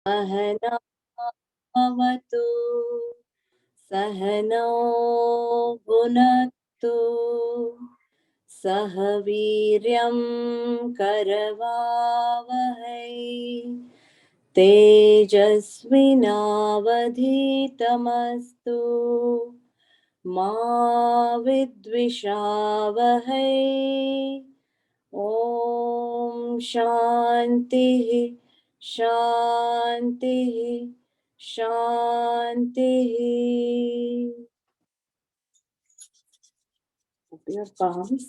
सहना भवतु सहनौ भुनक्तु सह वीर्यं करवावहै तेजस्विनावधीतमस्तु मा विद्विषावहै ॐ शान्तिः शान्तिः शान्तिः. Open your palms,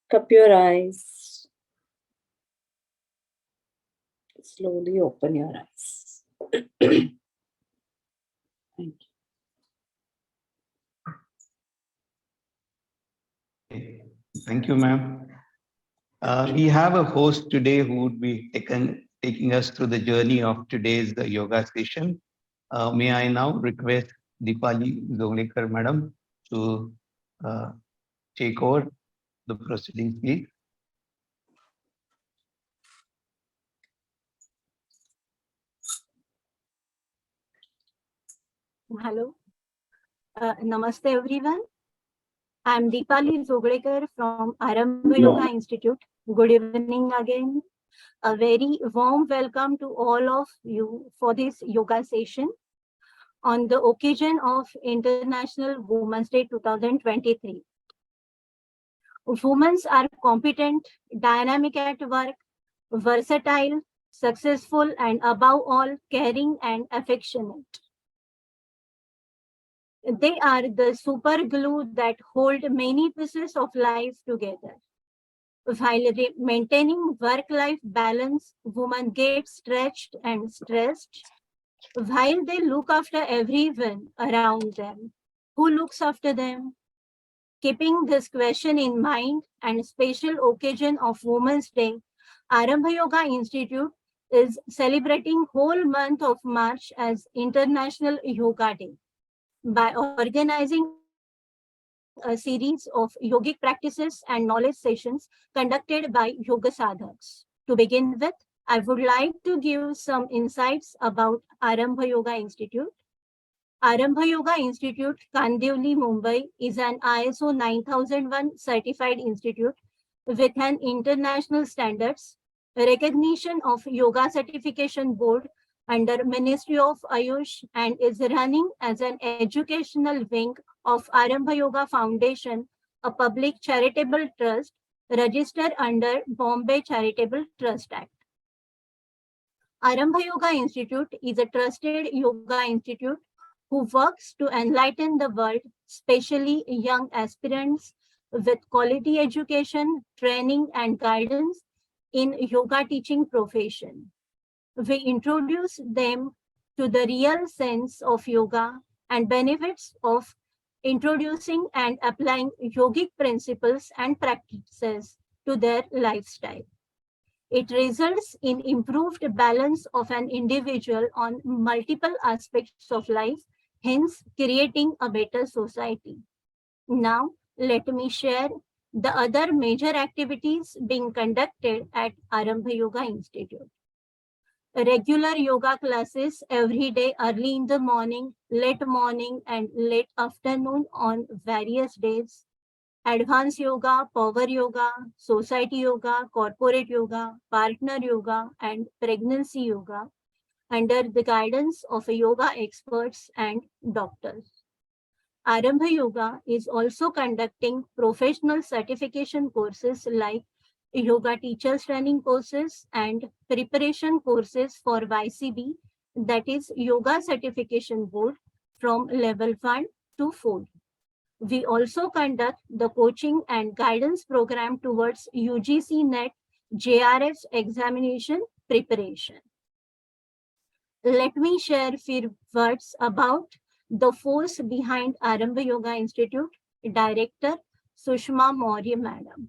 cup your eyes. Slowly open your eyes. Thank you. Thank you, ma'am. We have a host today who would be taking us through the journey of today's yoga session. May I now request Deepali Zonglekar, madam, to take over the proceedings, please. Hello. Namaste, everyone. I'm Deepali Zonglekar from Arambha Yoga Institute. Good evening again. A very warm welcome to all of you for this yoga session on the occasion of International Women's Day 2023. Women are competent, dynamic at work, versatile, successful, and above all, caring and affectionate. They are the super glue that hold many pieces of life together. While maintaining work-life balance, women get stretched and stressed. While they look after everyone around them, who looks after them? Keeping this question in mind and special occasion of Women's Day, Arambha Yoga Institute is celebrating whole month of March as International Yoga Day by organizing a series of yogic practices and knowledge sessions conducted by yoga sadhaks. To begin with, I would like to give some insights about Arambha Yoga Institute. Arambha Yoga Institute, Kandivali, Mumbai is an ISO 9001 certified institute with an international standards, recognition of Yoga Certification Board under Ministry of Ayush, and is running as an educational wing of Arambha Yoga Foundation, a public charitable trust registered under Bombay Charitable Trust Act. Arambha Yoga Institute is a trusted yoga institute who works to enlighten the world, especially young aspirants, with quality education, training, and guidance in yoga teaching profession. We introduce them to the real sense of yoga and benefits of introducing and applying yogic principles and practices to their lifestyle. It results in improved balance of an individual on multiple aspects of life, hence creating a better society. Now, let me share the other major activities being conducted at Arambha Yoga Institute. Regular yoga classes every day, early in the morning, and late afternoon on various days. Advanced yoga, power yoga, society yoga, corporate yoga, partner yoga, and pregnancy yoga under the guidance of yoga experts and doctors. Arambha Yoga is also conducting professional certification courses like yoga teachers training courses and preparation courses for YCB, that is Yoga Certification Board, from level 1 to 4. We also conduct the coaching and guidance program towards UGC NET JRF examination preparation. Let me share a few words about the force behind Arambha Yoga Institute, Director Sushma Maurya Madam.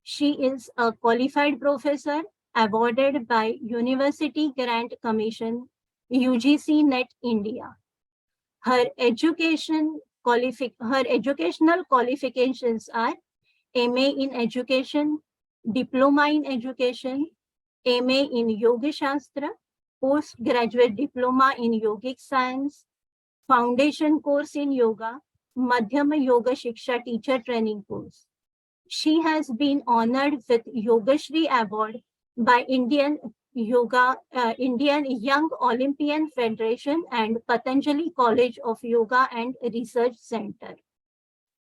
She is a qualified professor awarded by University Grant Commission, UGC NET India. Her educational qualifications are MA in Education, Diploma in Education, MA in Yoga Shastra, postgraduate diploma in yogic science, foundation course in yoga, Madhyama Yoga Shiksha teacher training course. She has been honored with Yogashri Award by Indian Young Olympian Federation and Patanjali College of Yoga and Research Center.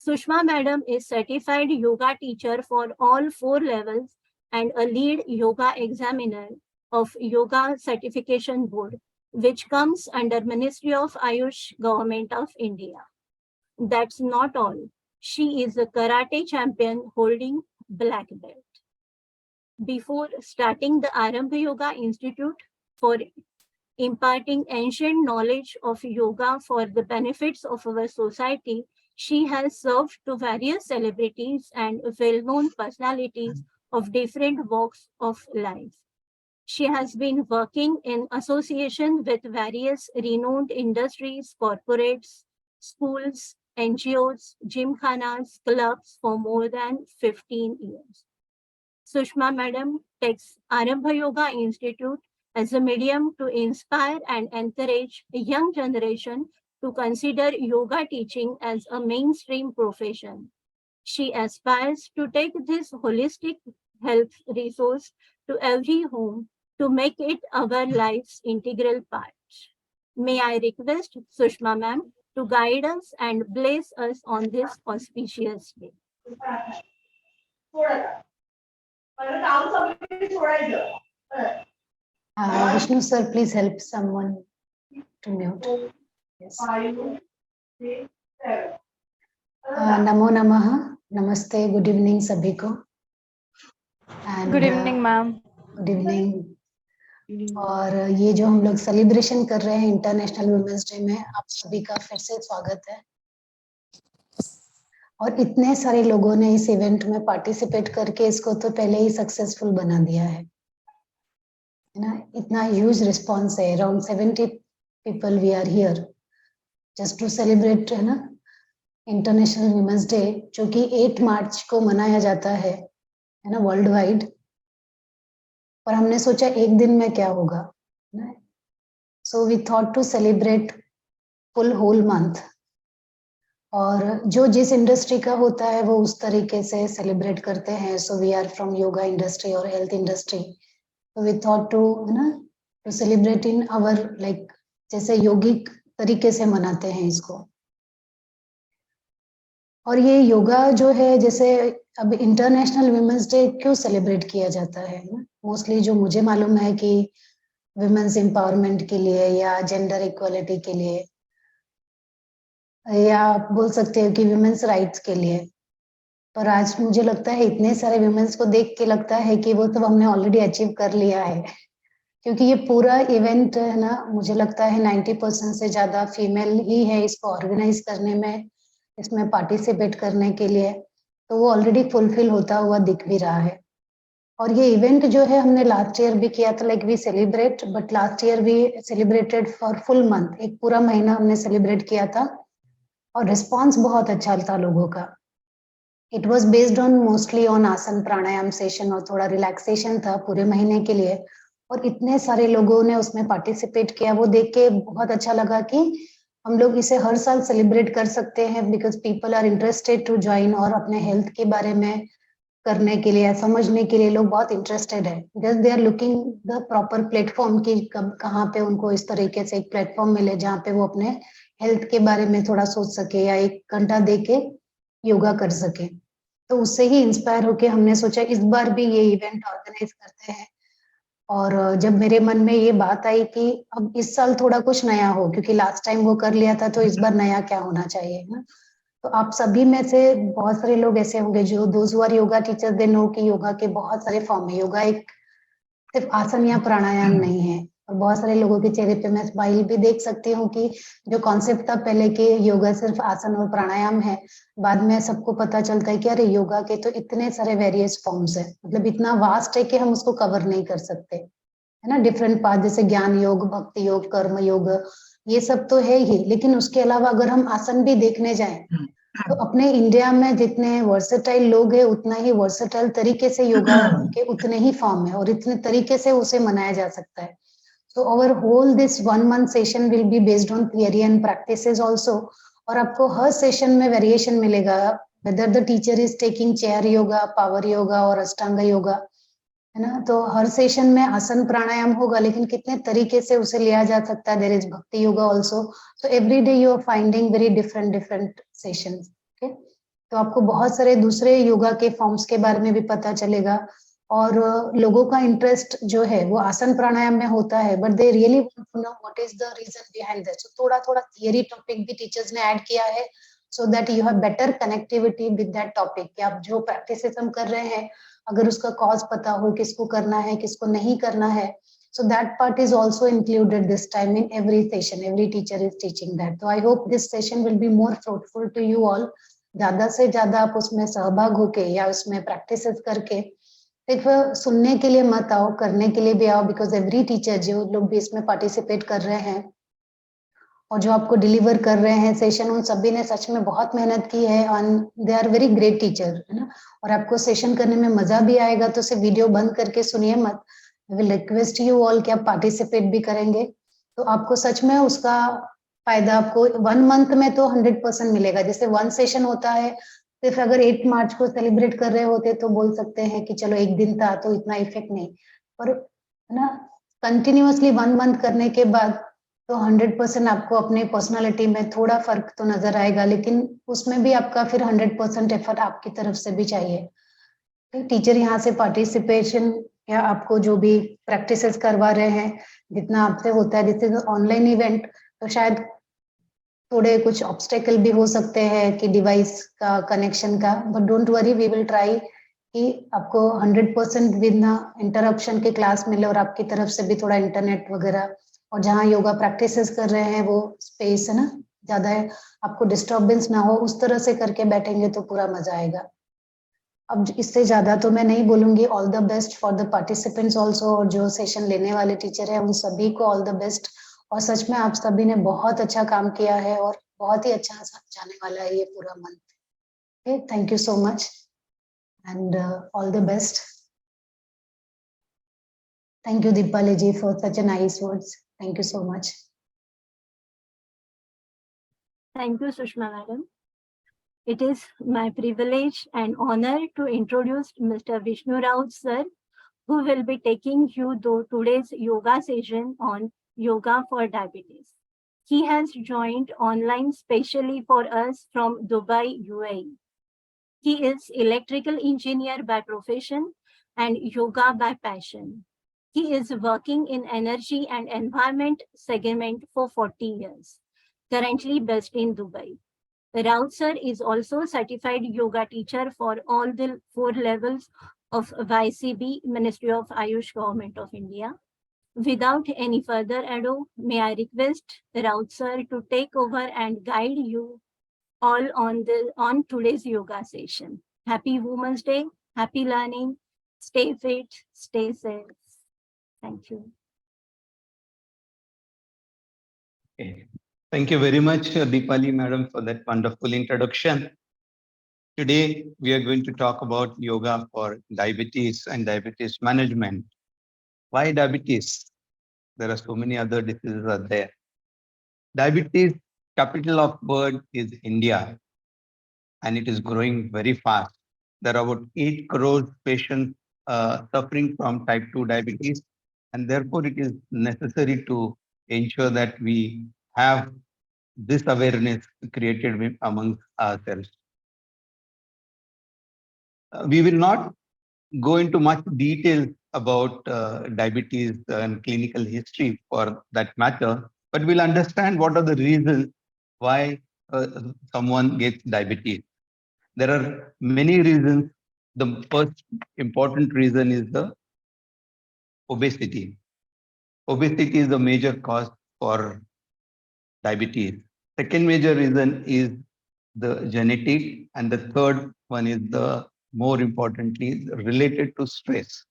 Sushma Madam is certified yoga teacher for all 4 levels and a lead yoga examiner of Yoga Certification Board, which comes under Ministry of Ayush, Government of India. That's not all. She is a karate champion holding black belt. Before starting the Arambha Yoga Institute for imparting ancient knowledge of yoga for the benefits of our society, she has served to various celebrities and well-known personalities of different walks of life. She has been working in association with various renowned industries, corporates, schools, NGOs, gymkhanas, clubs for more than 15 years. Sushma Madam takes Arambha Yoga Institute as a medium to inspire and encourage a young generation to consider yoga teaching as a mainstream profession. She aspires to take this holistic health resource to every home to make it our life's integral part. May I request Sushma Ma'am to guide us and bless us on this auspicious day. Vishnu sir, please help someone to mute. Yes. Namo Namaha, Namaste, good evening sabhi ko. And, good evening ma'am. Good evening. और ये जो हम लोग celebration कर रहे हैं international women's day में, आप सभी का फिर से स्वागत है. और इतने सारे लोगों ने इस इवेंट में पार्टिसिपेट करके इसको तो पहले ही सक्सेसफुल बना दिया है ना. इतना ह्यूज रिस्पॉन्स है. Around 70 people we are here just to celebrate, है ना, इंटरनेशनल वुमेन्स डे, जो कि 8 मार्च को मनाया जाता है ना, वर्ल्ड वाइड. पर हमने सोचा एक दिन में क्या होगा, so we thought to celebrate full whole month. और जो जिस इंडस्ट्री का होता है वो उस तरीके से सेलिब्रेट करते हैं. So we are from yoga industry और health industry. So we thought to, है ना, to celebrate in our like जैसे योगिक तरीके से मनाते हैं इसको. और ये योगा जो है, जैसे अब इंटरनेशनल वुमेन्स डे क्यों सेलिब्रेट किया जाता है ना, मोस्टली जो मुझे मालूम है कि वुमेन्स एम्पावरमेंट के लिए या जेंडर इक्वालिटी के लिए, या आप बोल सकते हो कि वुमेन्स राइट्स के लिए. पर आज मुझे लगता है इतने सारे वुमेन्स को देख के लगता है कि वो तो हमने ऑलरेडी अचीव कर लिया है, क्योंकि ये पूरा इवेंट है ना, मुझे लगता है 90% से ज्यादा फीमेल ही है इसको ऑर्गेनाइज करने में, इसमें पार्टिसिपेट करने के लिए. तो वो ऑलरेडी फुलफिल होता हुआ दिख भी रहा है. और ये इवेंट जो है हमने लास्ट ईयर भी किया था, like we celebrate, but last year we celebrated for full month. एक पूरा महीना हमने सेलिब्रेट किया था और रिस्पॉन्स बहुत अच्छा था लोगों का. It was based on mostly on आसन प्राणायाम सेशन और थोड़ा रिलैक्सेशन था पूरे महीने के लिए. और इतने सारे लोगों ने उसमें पार्टिसिपेट किया, वो देख के बहुत अच्छा लगा कि हम लोग इसे हर साल सेलिब्रेट कर सकते हैं, because people are interested to join. और अपने हेल्थ के बारे में करने के लिए, समझने के लिए लोग बहुत इंटरेस्टेड है. Just they are looking the proper platform की कहाँ पे उनको इस तरीके से एक प्लेटफॉर्म मिले जहाँ पे वो अपने हेल्थ के बारे में थोड़ा सोच सके या 1 घंटा दे के योगा कर सके. तो उससे ही इंस्पायर होके हमने सोचा इस बार भी ये इवेंट ऑर्गेनाइज करते हैं. और जब मेरे मन में ये बात आई कि अब इस साल थोड़ा कुछ नया हो, क्योंकि लास्ट टाइम वो कर लिया था, तो इस बार नया क्या होना चाहिए ना. तो आप सभी में से बहुत सारे लोग ऐसे होंगे जो those who are yoga teachers, they know कि योगा के बहुत सारे फॉर्म है. योगा एक सिर्फ आसन या प्राणायाम नहीं है. और बहुत सारे लोगों के चेहरे पे मैं स्माइल भी देख सकती हूँ कि जो कॉन्सेप्ट था पहले के योगा सिर्फ आसन और प्राणायाम है, बाद में सबको पता चलता है कि अरे योगा के तो इतने सारे वेरियस फॉर्म्स है, मतलब इतना वास्ट है कि हम उसको कवर नहीं कर सकते, है ना. डिफरेंट पाथ, जैसे ज्ञान योग, भक्ति योग, कर्म योग, ये सब तो है ही. लेकिन उसके अलावा अगर हम आसन भी देखने जाएं तो अपने इंडिया में जितने वर्सेटाइल लोग हैं, उतना ही वर्सेटाइल तरीके से योगा के उतने ही फॉर्म है और इतने तरीके से उसे मनाया जा सकता है. So our whole this 1 month session will be based on theory and practices also. और आपको हर सेशन में वेरिएशन मिलेगा, whether the teacher is taking chair yoga, power yoga और अष्टांग योगा, है ना. तो हर सेशन में आसन प्राणायाम होगा, लेकिन कितने तरीके से उसे लिया जा सकता है. There is bhakti yoga also. So every day you are finding very different sessions. Okay, तो आपको बहुत सारे दूसरे योगा के फॉर्म्स के बारे में भी पता चलेगा. और लोगों का इंटरेस्ट जो है वो आसन प्राणायाम में होता है, but they really want to know what is the reason behind that. So थोड़ा थोड़ा थियरी टॉपिक भी टीचर्स ने ऐड किया है, so that you have better connectivity with that topic. कि आप जो प्रैक्टिसेस हम कर रहे हैं, अगर उसका कॉज पता हो, किसको करना है, किसको नहीं करना है. So that part is also included this time in every session. Every teacher is teaching that. So I hope this session will be more fruitful to you all. ज्यादा से ज्यादा आप उसमें सहभाग होके या उसमें प्रैक्टिसेस करके सिर्फ सुनने के लिए मत आओ, करने के लिए भी आओ. बिकॉज एवरी टीचर जो लोग भी इसमें पार्टिसिपेट कर रहे हैं और जो आपको डिलीवर कर रहे हैं सेशन, उन सभी ने सच में बहुत मेहनत की है. And they are very great teacher, है ना. और आपको सेशन करने में मजा भी आएगा. तो सिर्फ वीडियो बंद करके सुनिए मत. I will request you all कि आप पार्टिसिपेट भी करेंगे तो आपको सच में उसका फायदा आपको 1 मंथ में तो 100% मिलेगा. जैसे 1 सेशन होता है, सिर्फ अगर 8 मार्च को सेलिब्रेट कर रहे होते तो बोल सकते हैं कि चलो एक दिन था तो इतना इफेक्ट नहीं, पर है ना, कंटिन्यूअसली 1 मंथ करने के बाद तो 100% आपको अपने पर्सनालिटी में थोड़ा फर्क तो नजर आएगा. लेकिन उसमें भी आपका फिर 100% एफर्ट आपकी तरफ से भी चाहिए. टीचर यहाँ से पार्टिसिपेशन या आपको जो भी प्रैक्टिसेस करवा रहे हैं, जितना आपसे होता है. दिस इज ऑनलाइन इवेंट, तो शायद थोड़े कुछ ऑब्स्टेकल भी हो सकते हैं कि डिवाइस का कनेक्शन का, but don't worry, we will try कि आपको 100% बिना इंटरप्शन के क्लास मिले और आपकी तरफ से भी थोड़ा इंटरनेट वगैरह, और जहाँ योगा प्रैक्टिसेस कर रहे हैं वो स्पेस है ना ज्यादा है, आपको डिस्टर्बेंस ना हो, उस तरह से करके बैठेंगे तो पूरा मजा आएगा. अब इससे ज्यादा तो मैं नहीं बोलूंगी. All the best for the participants also, और जो सेशन लेने वाले टीचर है उन सभी को ऑल द बेस्ट. और सच में आप सभी ने बहुत अच्छा काम किया है और बहुत ही अच्छा जाने वाला है ये पूरा month. Okay, thank you so much and all the best. Thank you Deepali ji for such a nice words. Thank you so much. Thank you, Sushma Madam. It is my privilege and honor to introduce Mr. Vishnu Raut sir, who will be taking you through today's yoga session on yoga for diabetes. He has joined online specially for us from Dubai, UAE. He is electrical engineer by profession and yoga by passion. He is working in energy and environment segment for 40 years, currently based in Dubai. Raut sir is also certified yoga teacher for all the 4 levels of YCB, Ministry of Ayush, Government of India. Without any further ado, may I request Raut sir to take over and guide you all on today's yoga session. Happy Women's Day, happy learning, stay fit, stay safe. Thank you. Okay. Thank you very much, Deepali Madam, for that wonderful introduction. Today, we are going to talk about yoga for diabetes and diabetes management. Why diabetes? There are so many other diseases out there. Diabetes, capital of world is India, and it is growing very fast. There are about 8 crore patients suffering from type 2 diabetes, and therefore it is necessary to ensure that we have this awareness created amongst ourselves. We will not go into much detail about diabetes and clinical history for that matter, but we'll understand what are the reasons why someone gets diabetes. There are many reasons. The first important reason is the obesity. Obesity is the major cause for diabetes. Second major reason is the genetic, and the third one is the more importantly related to stress.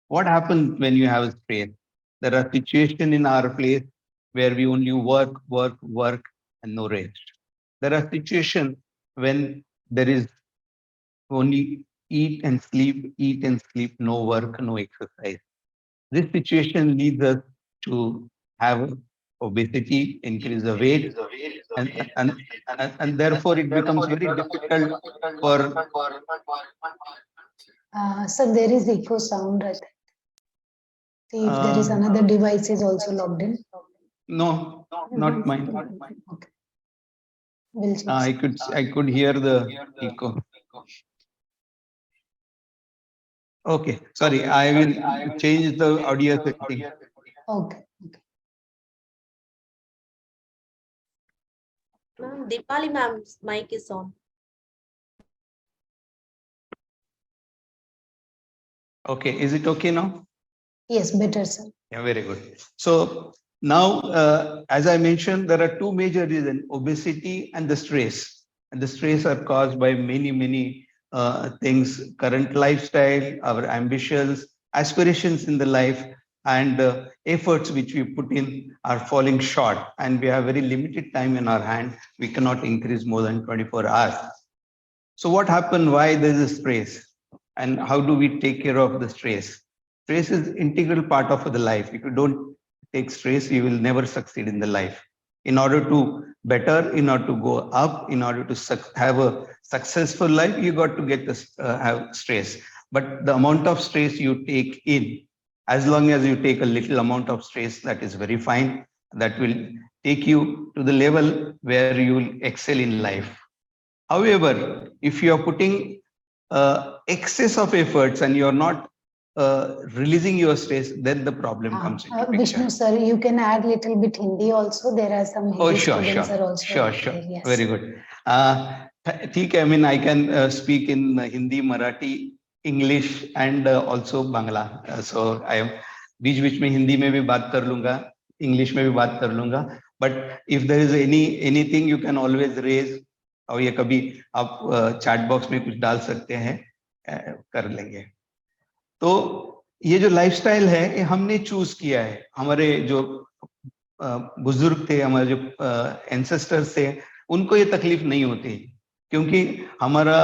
What happens when you have stress? There are situations in our place where we only work, and no rest. There are situations when there is only eat and sleep, no work, no exercise. This situation leads us to have obesity, increase the weight, and therefore it becomes very difficult for. So there is echo sound. I think. See if there is another device is also logged in. No, not mine. Okay. We'll check. I could hear the echo. Okay, sorry, I will change the audio setting. Okay. Ma'am, Deepali ma'am's mic is on. Okay, is it okay now? Yes, better, sir. Yeah, very good. So now, as I mentioned, there are two major reasons: obesity and the stress. And the stress are caused by many things: current lifestyle, our ambitions, aspirations in the life, and efforts which we put in are falling short. And we have very limited time in our hand. We cannot increase more than 24 hours. So what happened? Why there is a stress? And how do we take care of the stress? Stress is integral part of the life. If you don't take stress, you will never succeed in the life. In order to better, in order to go up, in order to have a successful life, you got to get this have stress. But the amount of stress you take in, as long as you take a little amount of stress, that is very fine. That will take you to the level where you will excel in life. However, if you are putting excess of efforts and you're not releasing your stress, then the problem comes into picture. Vishnu sir, you can add little bit Hindi also. There are some Hindi students are also sure. there, yes. Very good. ठीक है, I mean, I can speak in Hindi, Marathi, English and also Bangla. So I am बीच में हिंदी में भी बात कर लूंगा, English में भी बात कर लूंगा. But if there is anything, you can always raise. और ये कभी आप चैट बॉक्स में कुछ डाल सकते हैं, कर लेंगे. तो ये जो लाइफस्टाइल है ये हमने चूज किया है. हमारे जो बुजुर्ग थे, हमारे जो एंसेस्टर्स थे, उनको ये तकलीफ नहीं होती, क्योंकि हमारा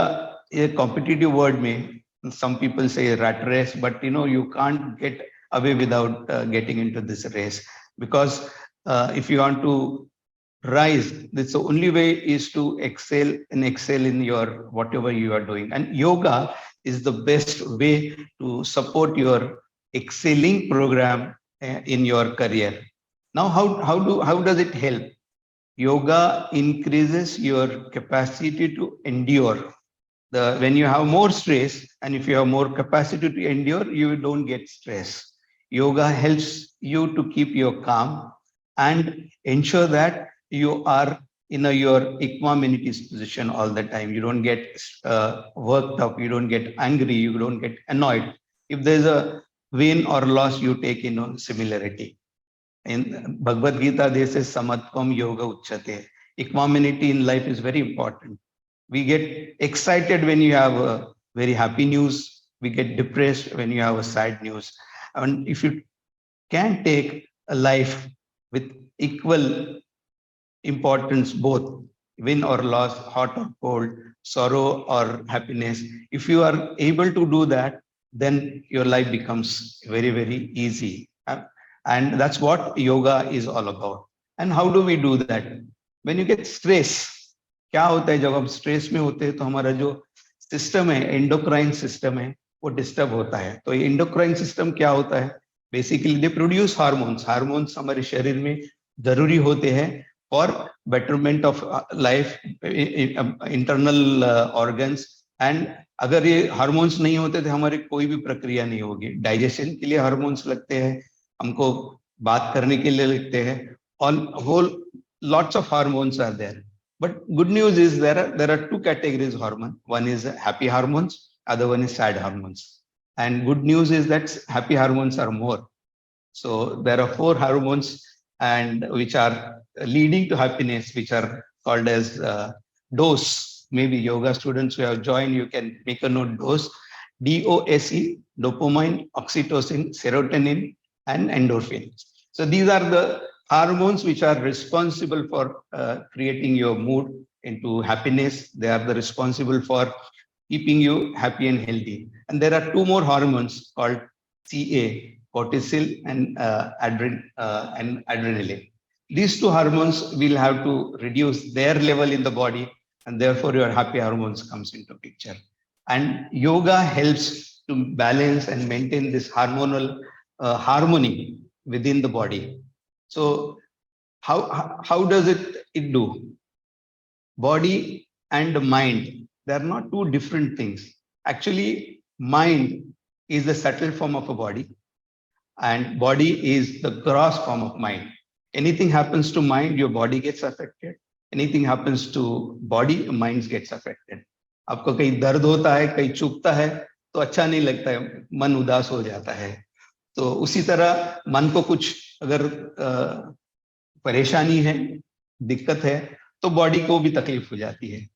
ये कॉम्पिटिटिव वर्ल्ड में some people say rat race, but you can't get away without getting into this race, because if you want to rise, that's the only way is to excel in your whatever you are doing. And yoga is the best way to support your excelling program in your career. Now, how does it help? Yoga increases your capacity to endure. When you have more stress and if you have more capacity to endure, you don't get stress. Yoga helps you to keep your calm and ensure that you are in your equanimity position all the time. You don't get worked up, you don't get angry, you don't get annoyed. If there's a win or loss, you take similarity. In Bhagavad Gita, they say samatvam yoga uchyate. Equanimity in life is very important. We get excited when you have a very happy news. We get depressed when you have a sad news. And if you can take a life with equal importance, both win or loss, hot or cold, sorrow or happiness, if you are able to do that, then your life becomes very, very easy. And that's what yoga is all about. And how do we do that? When you get stress, क्या होता है? जब हम stress में होते हैं तो हमारा जो सिस्टम है, एंडोक्राइन सिस्टम है, वो डिस्टर्ब होता है. तो ये एंडोक्राइन सिस्टम क्या होता है? Basically they produce hormones. Hormones हमारे शरीर में जरूरी होते हैं for betterment of life, internal organs. And अगर ये हार्मोन्स नहीं होते तो हमारी कोई भी प्रक्रिया नहीं होगी. डाइजेशन के लिए हार्मोन्स लगते हैं, हमको बात करने के लिए लगते हैं, on whole lots of hormones are there. But good news is there are two categories of hormone. One is happy hormones, other one is sad hormones. And good news is that happy hormones are more. So there are 4 hormones and which are leading to happiness, which are called as DOSE. Maybe yoga students who have joined, you can make a note: DOSE, DOSE, dopamine, oxytocin, serotonin, and endorphin. So these are the hormones which are responsible for creating your mood into happiness. They are the responsible for keeping you happy and healthy. And there are 2 more hormones called CA, cortisol and adrenaline. These two hormones will have to reduce their level in the body, and therefore your happy hormones comes into picture. And yoga helps to balance and maintain this hormonal harmony within the body. So how does it do? Body and mind, they are not two different things. Actually, mind is the subtle form of a body, and body is the gross form of mind. Anything happens to mind, your body gets affected. Anything happens to body, mind gets affected. आपको कहीं दर्द होता है, कहीं चुभता है, तो अच्छा नहीं लगता है, मन उदास हो जाता है. तो उसी तरह मन को कुछ अगर परेशानी है, दिक्कत है, तो बॉडी को भी तकलीफ हो जाती है.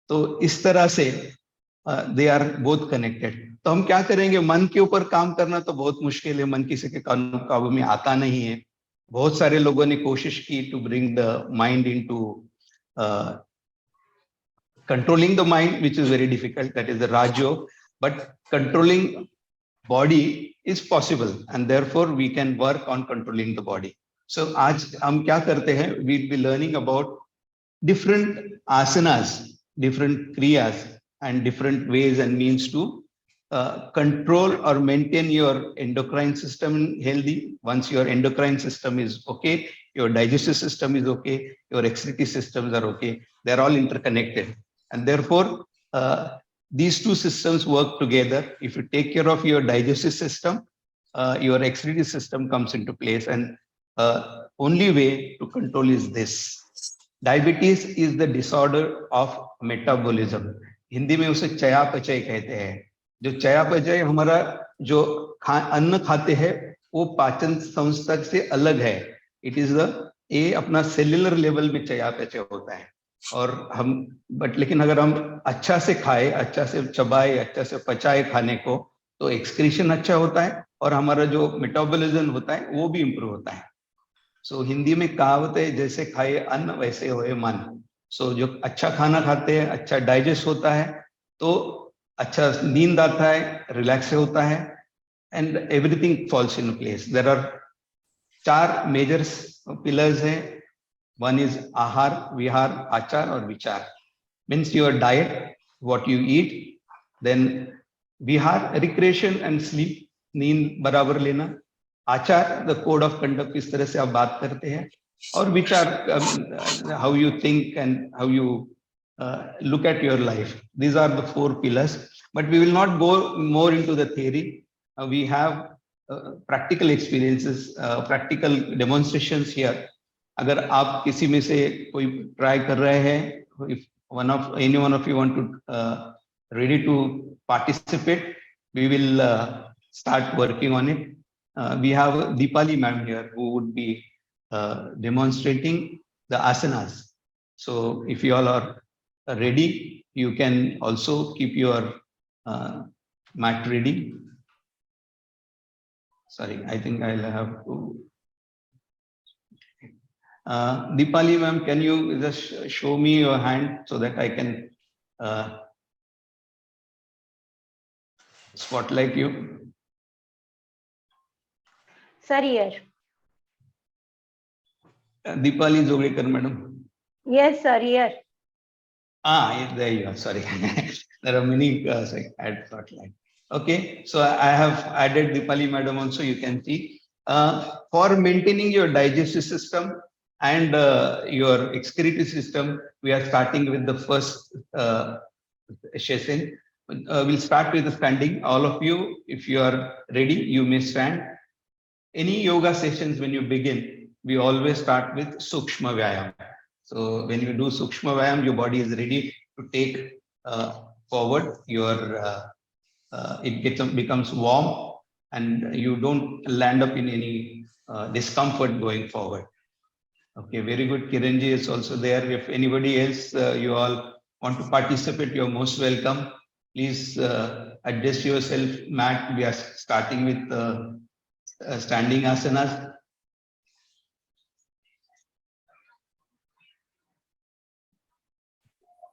तो इस तरह से दे आर बोथ कनेक्टेड. तो हम क्या करेंगे? मन के ऊपर काम करना तो बहुत मुश्किल है, मन किसी के काबू में आता नहीं है. बहुत सारे लोगों ने कोशिश की to bring the mind into controlling the mind, which is very difficult, that is the Raj Yoga, but controlling body is possible, and therefore we can work on controlling the body. So आज हम क्या करते हैं? We'll be learning about different asanas, different kriyas, and different ways and means to control or maintain your endocrine system healthy. Once your endocrine system is okay, your digestive system is okay, your excretory systems are okay, they're all interconnected. And therefore, these two systems work together. If you take care of your digestive system, your excretory system comes into place. And only way to control is this. Diabetes is the disorder of metabolism. Hindi में उसे चयापचय कहते हैं. जो चयापचय हमारा जो अन्न खाते हैं वो पाचन संस्था से अलग है. इट इज ये अपना सेल्युलर लेवल में चयापचय होता है. और हम लेकिन अगर हम अच्छा से खाए, अच्छा से चबाए, अच्छा से पचाए खाने को, तो एक्सक्रीशन अच्छा होता है और हमारा जो मेटाबॉलिज्म होता है वो भी इंप्रूव होता है. सो हिंदी में कहावत है, जैसे खाए अन्न वैसे होए मन. सो जो अच्छा खाना खाते हैं, अच्छा डाइजेस्ट होता है, तो अच्छा नींद आता है, रिलैक्स होता है, and everything falls in place. There are 4 major pillars हैं. One is ahar, vihar, achar or vichar. Means your diet, what you eat. Then vihar, recreation and sleep, नींद बराबर लेना. आचार, the code of conduct, किस तरह से आप बात करते हैं. और विचार, how you think and how you look at your life. These are the 4 pillars. But we will not go more into the theory. We have practical experiences, practical demonstrations here. अगर आप किसी में से कोई ट्राई कर रहे हैं, if any one of you want to ready to participate, we will start working on it. We have Deepali ma'am here who would be demonstrating the asanas. So if you all are ready, you can also keep your mat ready. Sorry, I think I'll have to. Deepali ma'am, can you just show me your hand so that I can spotlight you? Sir, here. Deepali Jogekar madam. Yes, sir, here. There you are. Sorry. There are many add spotlight. Okay, so I have added Deepali madam also, you can see. For maintaining your digestive system and your excretory system, we are starting with the first session. We'll start with the standing. All of you, if you are ready, you may stand. Any yoga sessions, when you begin, we always start with Sukshma Vyayam. So when you do Sukshma Vyayam, your body is ready to take forward. It becomes warm and you don't land up in any discomfort going forward. Okay, very good. Kiranji is also there. If anybody else, you all want to participate, you're most welcome. Please adjust yourself, mat. We are starting with standing asanas.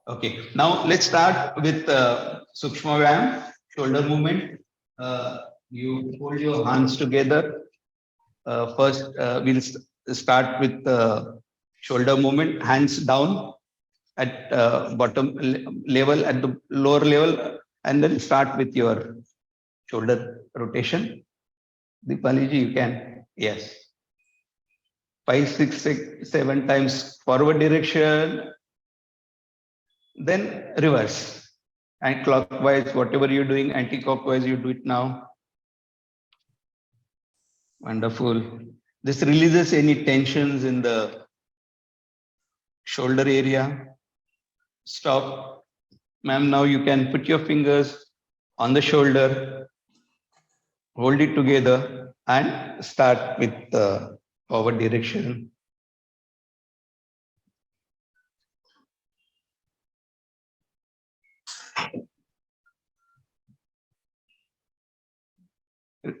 Okay, now let's start with Sukshma Vyayam, shoulder movement. You hold your hands together. First, we'll start with shoulder movement, hands down at bottom level, at the lower level, and then start with your shoulder rotation. Deepali ji, you can. Yes. 5, 6, 7 times forward direction, then reverse. And clockwise, whatever you're doing, anti-clockwise, you do it now. Wonderful. This releases any tensions in the shoulder area. Stop. Ma'am, now you can put your fingers on the shoulder, hold it together, and start with the forward direction.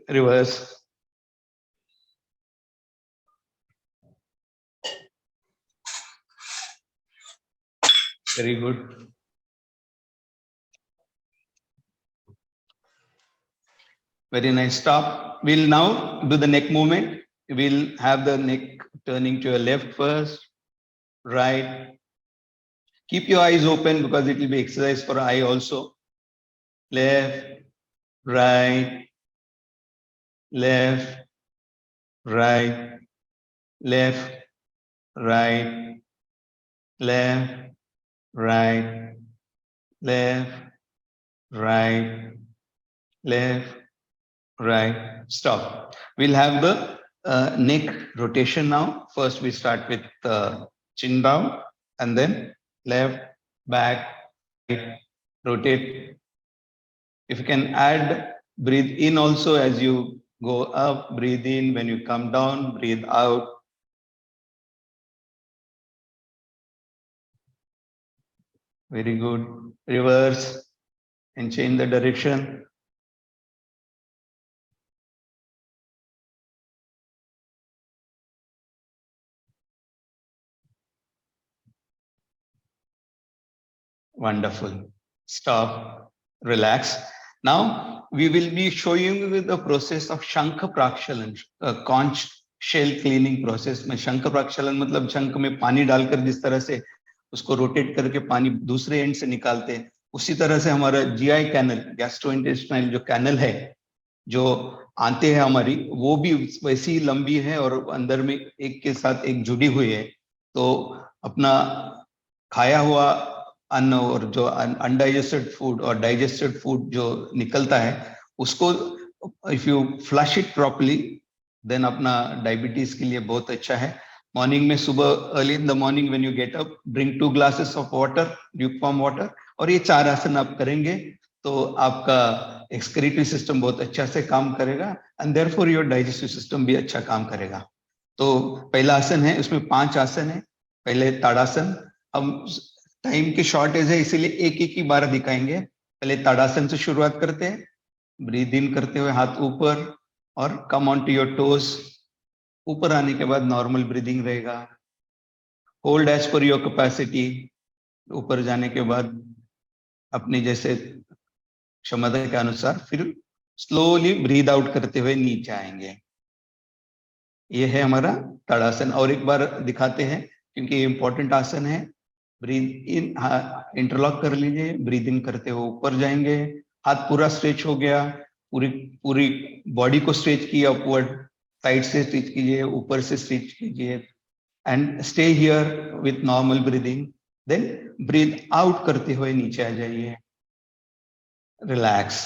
Reverse. Very good. Very nice. Stop. We'll now do the neck movement. We'll have the neck turning to your left first, right. Keep your eyes open because it will be exercise for eye also. Left, right, left, right, left, right, left, right, left, right, left, right. Stop. We'll have the neck rotation now. First, we start with chin down and then left, back, right, rotate. If you can add, breathe in also as you go up, breathe in. When you come down, breathe out. Very good. Reverse and change the direction. Wonderful. Stop. Relax. Now we will be showing you the process of Shankha Prakshalan, conch shell cleaning process. में शंख प्राक्षालन मतलब शंख में पानी डालकर जिस तरह से उसको रोटेट करके पानी दूसरे एंड से निकालते हैं, उसी तरह से हमारा जीआई कैनल, गैस्ट्रोइंटेस्टाइनल जो कैनल है, जो आते हैं हमारी, वो भी वैसी ही लंबी है और अंदर में एक के साथ एक जुड़ी हुई है. तो अपना खाया हुआ अन्न और जो अनडाइजेस्टेड फूड और डाइजेस्टेड फूड जो निकलता है, उसको if you flush it properly, then अपना डायबिटीज के लिए बहुत अच्छा है. मॉर्निंग में सुबह early in the morning when you get up, drink 2 glasses of water, lukewarm water, और ये 4 आसन आप करेंगे तो आपका एक्सक्रीटरी सिस्टम बहुत अच्छा से काम करेगा and therefore your digestive system भी अच्छा काम करेगा. तो पहला आसन है, उसमें 5 आसन है. पहले ताड़ासन. हम टाइम की शॉर्टेज है इसीलिए एक ही बार दिखाएंगे. पहले ताड़ासन से शुरुआत करते हैं. ब्रीद इन करते हुए हाथ ऊपर और come on to your toes. ऊपर आने के बाद नॉर्मल ब्रीदिंग रहेगा. Hold as per your capacity. ऊपर जाने के बाद अपने जैसे क्षमता के अनुसार फिर स्लोली ब्रीद आउट करते हुए नीचे आएंगे. ये है हमारा ताड़ासन. और एक बार दिखाते हैं क्योंकि ये इंपॉर्टेंट आसन है. ब्रीद इन, इंटरलॉक कर लीजिए. ब्रीद इन करते हुए ऊपर जाएंगे. हाथ पूरा स्ट्रेच हो गया. पूरी बॉडी को स्ट्रेच किया. अपवर्ड साइड से स्ट्रेच कीजिए, ऊपर से स्ट्रेच कीजिए and stay here with normal breathing. Then breathe out करते हुए नीचे आ जाइए. रिलैक्स.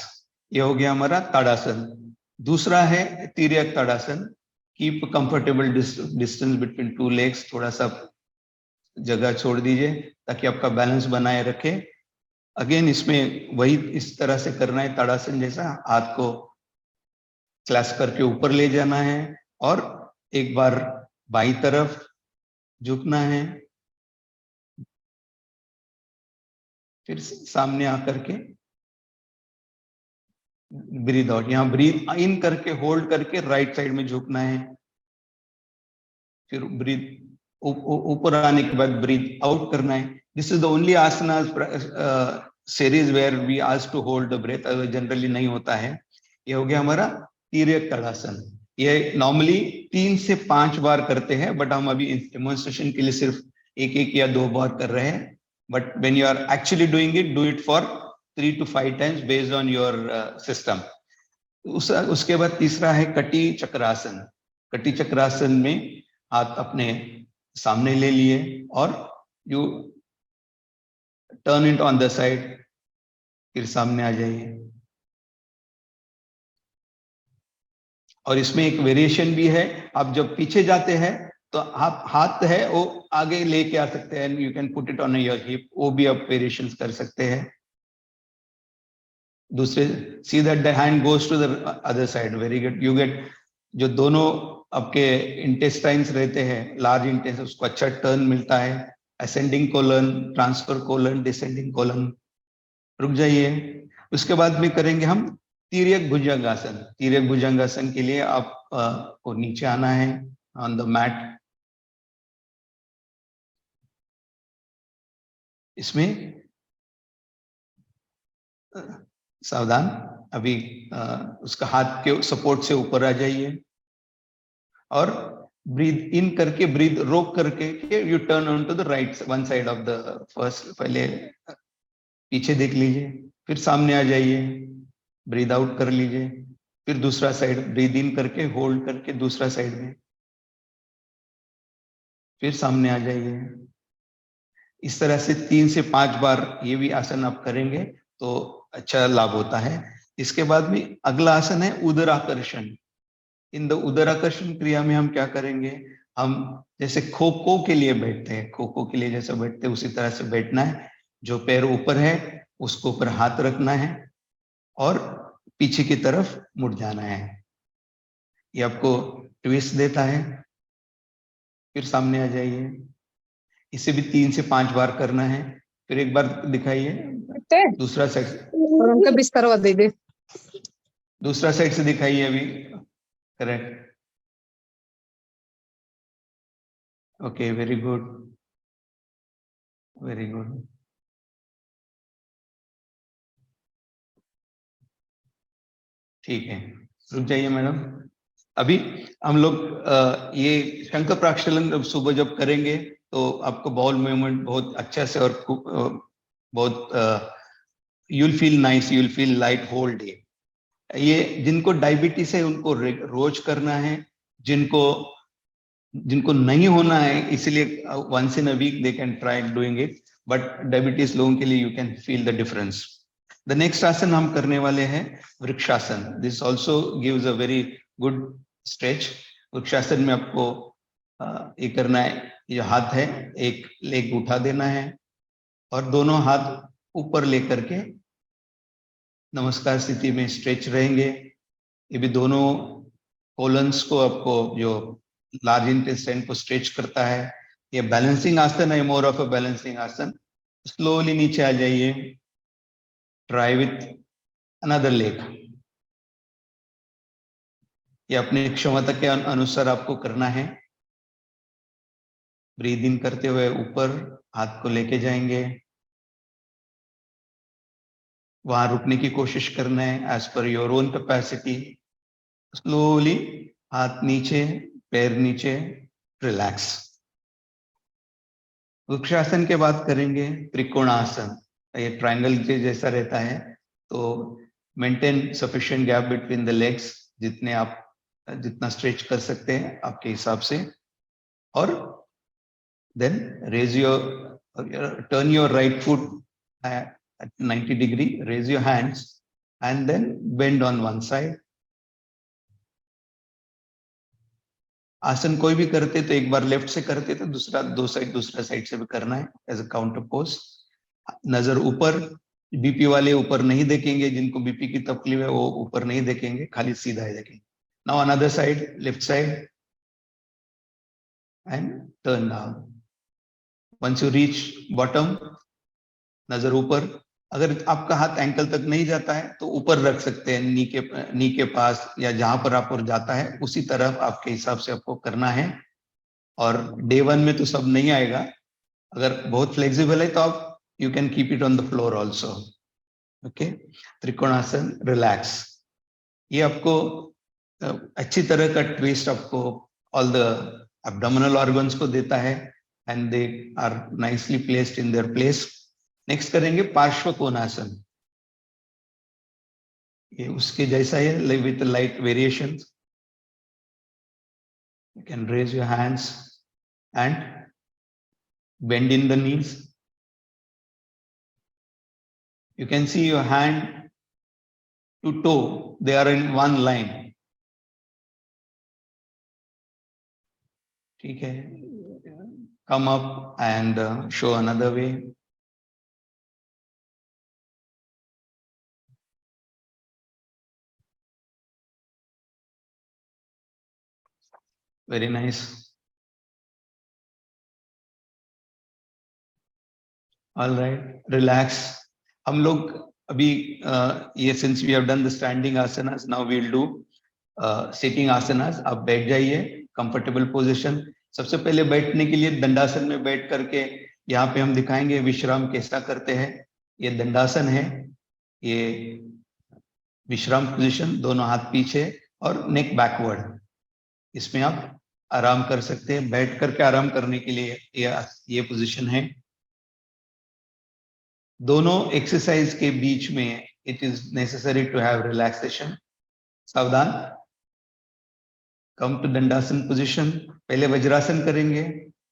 ये हो गया हमारा ताड़ासन. दूसरा है तिर्यक ताड़ासन. Keep comfortable distance between 2 legs. थोड़ा सा जगह छोड़ दीजिए ताकि आपका बैलेंस बनाए रखे. अगेन इसमें वही इस तरह से करना है ताड़ासन जैसा. हाथ को क्लैस्प करके ऊपर ले जाना है और एक बार बाईं तरफ झुकना है. फिर सामने आकर के ब्रीद आउट. यहाँ ब्रीद इन करके होल्ड करके राइट साइड में झुकना है. फिर ब्रीद ऊपर आने के बाद ब्रीद आउट करना है. This is the only asana series where we ask to hold the breath. Generally नहीं होता है. ये हो गया हमारा तिर्यक कलासन। ये नॉर्मली 3 से 5 बार करते हैं, बट हम अभी डेमोन्स्ट्रेशन के लिए सिर्फ 1 या 2 बार कर रहे हैं। But when you are actually doing it, do it for 3 to 5 times based on your system. उसके बाद तीसरा है कटी चक्रासन। कटी चक्रासन में हाथ अपने सामने ले लिए और U turn it on the side, फिर सामने आ जाइए। और इसमें एक वेरिएशन भी है, आप जब पीछे जाते हैं तो आप हाथ है वो आगे लेके आ सकते हैं, you can put it on your hip, वो भी आप वेरिएशन कर सकते हैं। दूसरे see that the hand goes to the other side, very good. You get जो दोनों आपके इंटेस्टाइन्स रहते हैं, लार्ज इंटेस्टाइन, उसको अच्छा टर्न मिलता है। Ascending colon, transfer colon, descending colon. रुक जाइए। उसके बाद में करेंगे हम तिर्यक भुजंगासन। तिर्यक भुजंगासन के लिए आप को नीचे आना है ऑन द मैट। इसमें सावधान, अभी उसका हाथ के सपोर्ट से ऊपर आ जाइए और ब्रीथ इन करके, ब्रीथ रोक करके you turn on to the right one side of the first. पहले पीछे देख लीजिए, फिर सामने आ जाइए, ब्रीथ आउट कर लीजिए, फिर दूसरा साइड ब्रीथ इन करके होल्ड करके दूसरा साइड में, फिर सामने आ जाइए। इस तरह से 3 से 5 बार ये भी आसन आप करेंगे तो अच्छा लाभ होता है। इसके बाद में अगला आसन है उदराकर्षण। इन द उदराकर्षण क्रिया में हम क्या करेंगे, हम जैसे खो खो के लिए बैठते हैं, खो खो के लिए जैसे बैठते हैं उसी तरह से बैठना है। जो पैर ऊपर है उसको ऊपर हाथ रखना है और पीछे की तरफ मुड़ जाना है। ये आपको ट्विस्ट देता है, फिर सामने आ जाइए। इसे भी 3 से 5 बार करना है। फिर एक बार दिखाइए दूसरा साइड, और उनका बिस्तर दे दे। दूसरा साइड से दिखाइए अभी। Correct, okay, very good, very good. ठीक है, रुक जाइए मैडम। अभी हम लोग ये शंख प्राक्षालन सुबह जब करेंगे तो आपको बाउल मूवमेंट बहुत अच्छा से और बहुत you will feel nice, you will feel light whole day. ये जिनको डायबिटीज है उनको रोज करना है, जिनको नहीं होना है इसलिए once in a week they can try doing it, but diabetes लोगों के लिए you can feel the difference. The next आसन हम करने वाले हैं वृक्षासन। This also gives a very good stretch. वृक्षासन में आपको ये करना है, ये हाथ है, एक लेग उठा देना है और दोनों हाथ ऊपर लेकर के नमस्कार स्थिति में स्ट्रेच रहेंगे। ये भी दोनों कोलन्स को, आपको जो लार्ज इंटेस्टाइन को स्ट्रेच करता है। ये बैलेंसिंग आसन है, मोर ऑफ अ बैलेंसिंग आसन। स्लोली नीचे आ जाइए, ट्राई विथ अनदर लेग। ये अपनी क्षमता के अनुसार आपको करना है। ब्रीथ इन करते हुए ऊपर हाथ को लेके जाएंगे, वहां रुकने की कोशिश करना है as per your own capacity. Slowly हाथ नीचे, पैर नीचे, रिलैक्स। वृक्षासन के बाद करेंगे त्रिकोणासन। ये ट्रायंगल के जैसा रहता है, तो maintain sufficient gap between the legs, जितना स्ट्रेच कर सकते हैं आपके हिसाब से। और then raise your, turn your right foot at 90 degree, raise your hands and then bend on one side. आसन कोई भी करते तो एक बार लेफ्ट से करते तो दूसरा साइड से भी करना है एज अ काउंटर पोज। नजर ऊपर, बीपी वाले ऊपर नहीं देखेंगे, जिनको बीपी की तकलीफ है वो ऊपर नहीं देखेंगे, खाली सीधा ही देखेंगे। Now another side, left side and turn down. Once you reach bottom, नजर ऊपर। अगर आपका हाथ एंकल तक नहीं जाता है तो ऊपर रख सकते हैं, नी के पास, या जहां पर आप और जाता है उसी तरफ आपके हिसाब से आपको करना है। और डे 1 में तो सब नहीं आएगा, अगर बहुत फ्लेक्सिबल है तो आप you can keep it on the floor also. Okay, trikonasana, relax. ये आपको अच्छी तरह का ट्विस्ट आपको ऑल द एब्डोमिनल ऑर्गन्स को देता है and they are nicely placed in their place. Next करेंगे पार्श्व कोणासन. ये उसके जैसा है with light variations. You can raise your hands and bend in the knees. You can see your hand to toe, they are in one line. ठीक है. Come up and show another way. Very nice. All right, relax. हम लोग अभी ये since we have done the standing asanas, now we will do sitting asanas. आप बैठ जाइए, comfortable position. सबसे पहले बैठने के लिए दंडासन में बैठ करके यहाँ पे हम दिखाएंगे विश्राम कैसा करते हैं. ये दंडासन है. ये विश्राम पोजीशन, दोनों हाथ पीछे और नेक बैकवर्ड. इसमें आप आराम कर सकते हैं. बैठ करके आराम करने के लिए ये पोजीशन है. दोनों एक्सरसाइज के बीच में it is necessary to have relaxation. सावधान. Come to dandasana position. पहले वज्रासन करेंगे.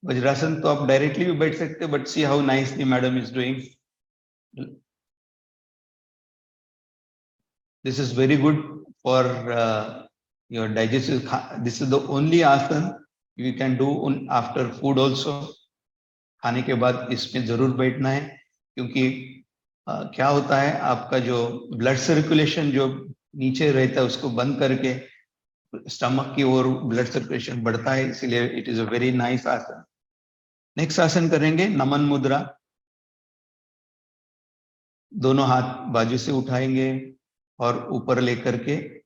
वज्रासन तो आप डायरेक्टली भी बैठ सकते हैं, but C how nicely madam is doing. This is very good for your digestive. This is the only asan you can do after food also. खाने के बाद इसमें जरूर बैठना है, क्योंकि क्या होता है आपका जो ब्लड सर्कुलेशन जो नीचे रहता है उसको बंद करके स्टमक की ओर ब्लड सर्कुलेशन बढ़ता है, इसलिए it is a very nice आसन. नेक्स्ट आसन करेंगे नमन मुद्रा. दोनों हाथ बाजू से उठाएंगे और ऊपर लेकर के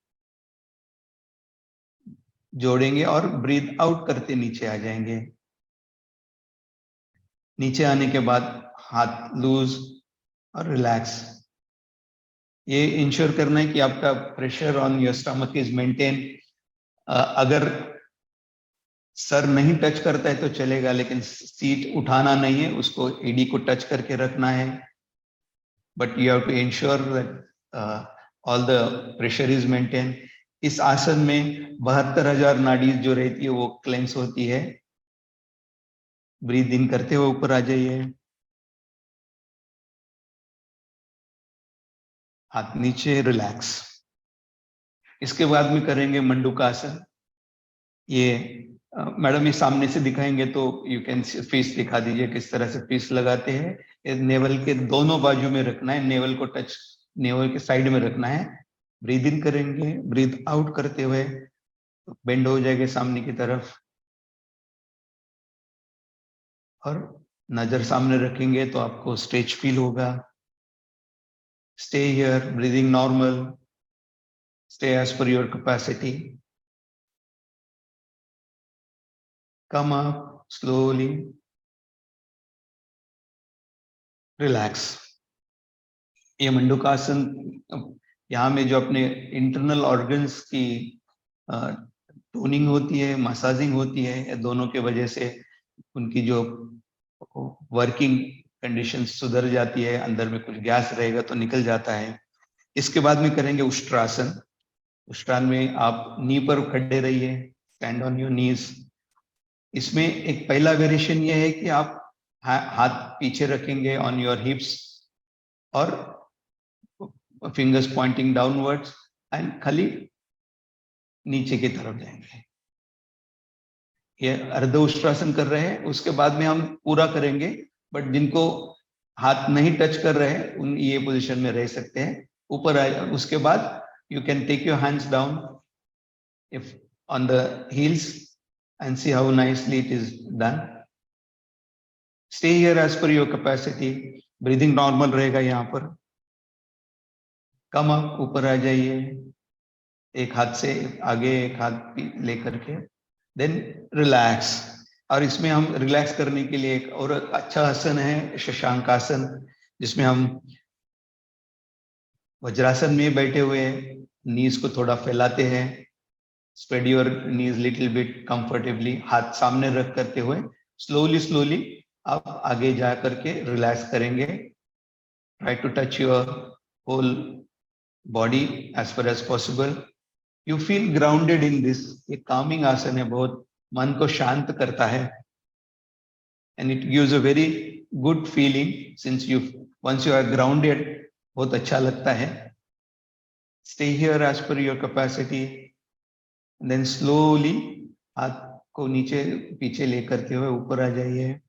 जोड़ेंगे और ब्रीथ आउट करते नीचे आ जाएंगे. नीचे आने के बाद हाथ लूज और रिलैक्स. ये इंश्योर करना है कि आपका pressure on your stomach is maintain. अगर सर नहीं टच करता है तो चलेगा, लेकिन सीट उठाना नहीं है, उसको एडी को टच करके रखना है. But you have to ensure that all the pressure is maintain. इस आसन में 72,000 नाड़ी जो रहती है वो क्लेंस होती है. ब्रीथ इन करते हुए ऊपर आ जाइए. हाथ नीचे, रिलैक्स. इसके बाद में करेंगे मंडूकासन. ये मैडम ये सामने से दिखाएंगे तो यू कैन फीस दिखा दीजिए किस तरह से फीस लगाते हैं. ये नेवल के दोनों बाजू में रखना है, नेवल को टच नेवल के साइड में रखना है. ब्रीथ इन करेंगे, ब्रीथ आउट करते हुए बेंड हो जाएंगे सामने की तरफ और नजर सामने रखेंगे तो आपको स्ट्रेच फील होगा. Stay here, breathing normal, stay as per your capacity. Come up slowly, relax. ये मंडूकासन यहाँ में जो अपने इंटरनल ऑर्गन्स की टोनिंग होती है, मसाजिंग होती है, दोनों के वजह से उनकी जो वर्किंग कंडीशंस सुधर जाती है. अंदर में कुछ गैस रहेगा तो निकल जाता है. इसके बाद में करेंगे उष्ट्रासन. उष्ट्रासन में आप नी पर खड़े रहिए, स्टैंड ऑन योर नीज. इसमें एक पहला वेरिएशन ये है कि आप हाथ पीछे रखेंगे ऑन योर हिप्स और फिंगर्स पॉइंटिंग डाउनवर्ड्स एंड खाली नीचे की तरफ जाएंगे. ये अर्ध उष्ट्रासन कर रहे हैं. उसके बाद में हम पूरा करेंगे, बट जिनको हाथ नहीं टच कर रहे हैं उन ये पोजीशन में रह सकते हैं. ऊपर आए. उसके बाद you can take your hands down if on the heels and see how nicely it is done. Stay here as per your capacity. Breathing normal रहेगा यहाँ पर. कम अप, ऊपर आ जाइए, एक हाथ से आगे एक हाथ लेकर के, देन रिलैक्स. और इसमें हम रिलैक्स करने के लिए एक और अच्छा आसन है शशांकासन, जिसमें हम वज्रासन में बैठे हुए नीज को थोड़ा फैलाते हैं, spread your knees little bit comfortably, हाथ सामने रख करते हुए स्लोली आप आगे जा करके रिलैक्स करेंगे. Try to touch your whole body as far as possible. You feel grounded in this. ये कामिंग आसन है, बहुत मन को शांत करता है. And it gives a very good feeling since you once you are grounded, बहुत अच्छा लगता है. Stay here as per your capacity. Then slowly हाथ को नीचे पीछे लेकर के हुए ऊपर आ जाइए.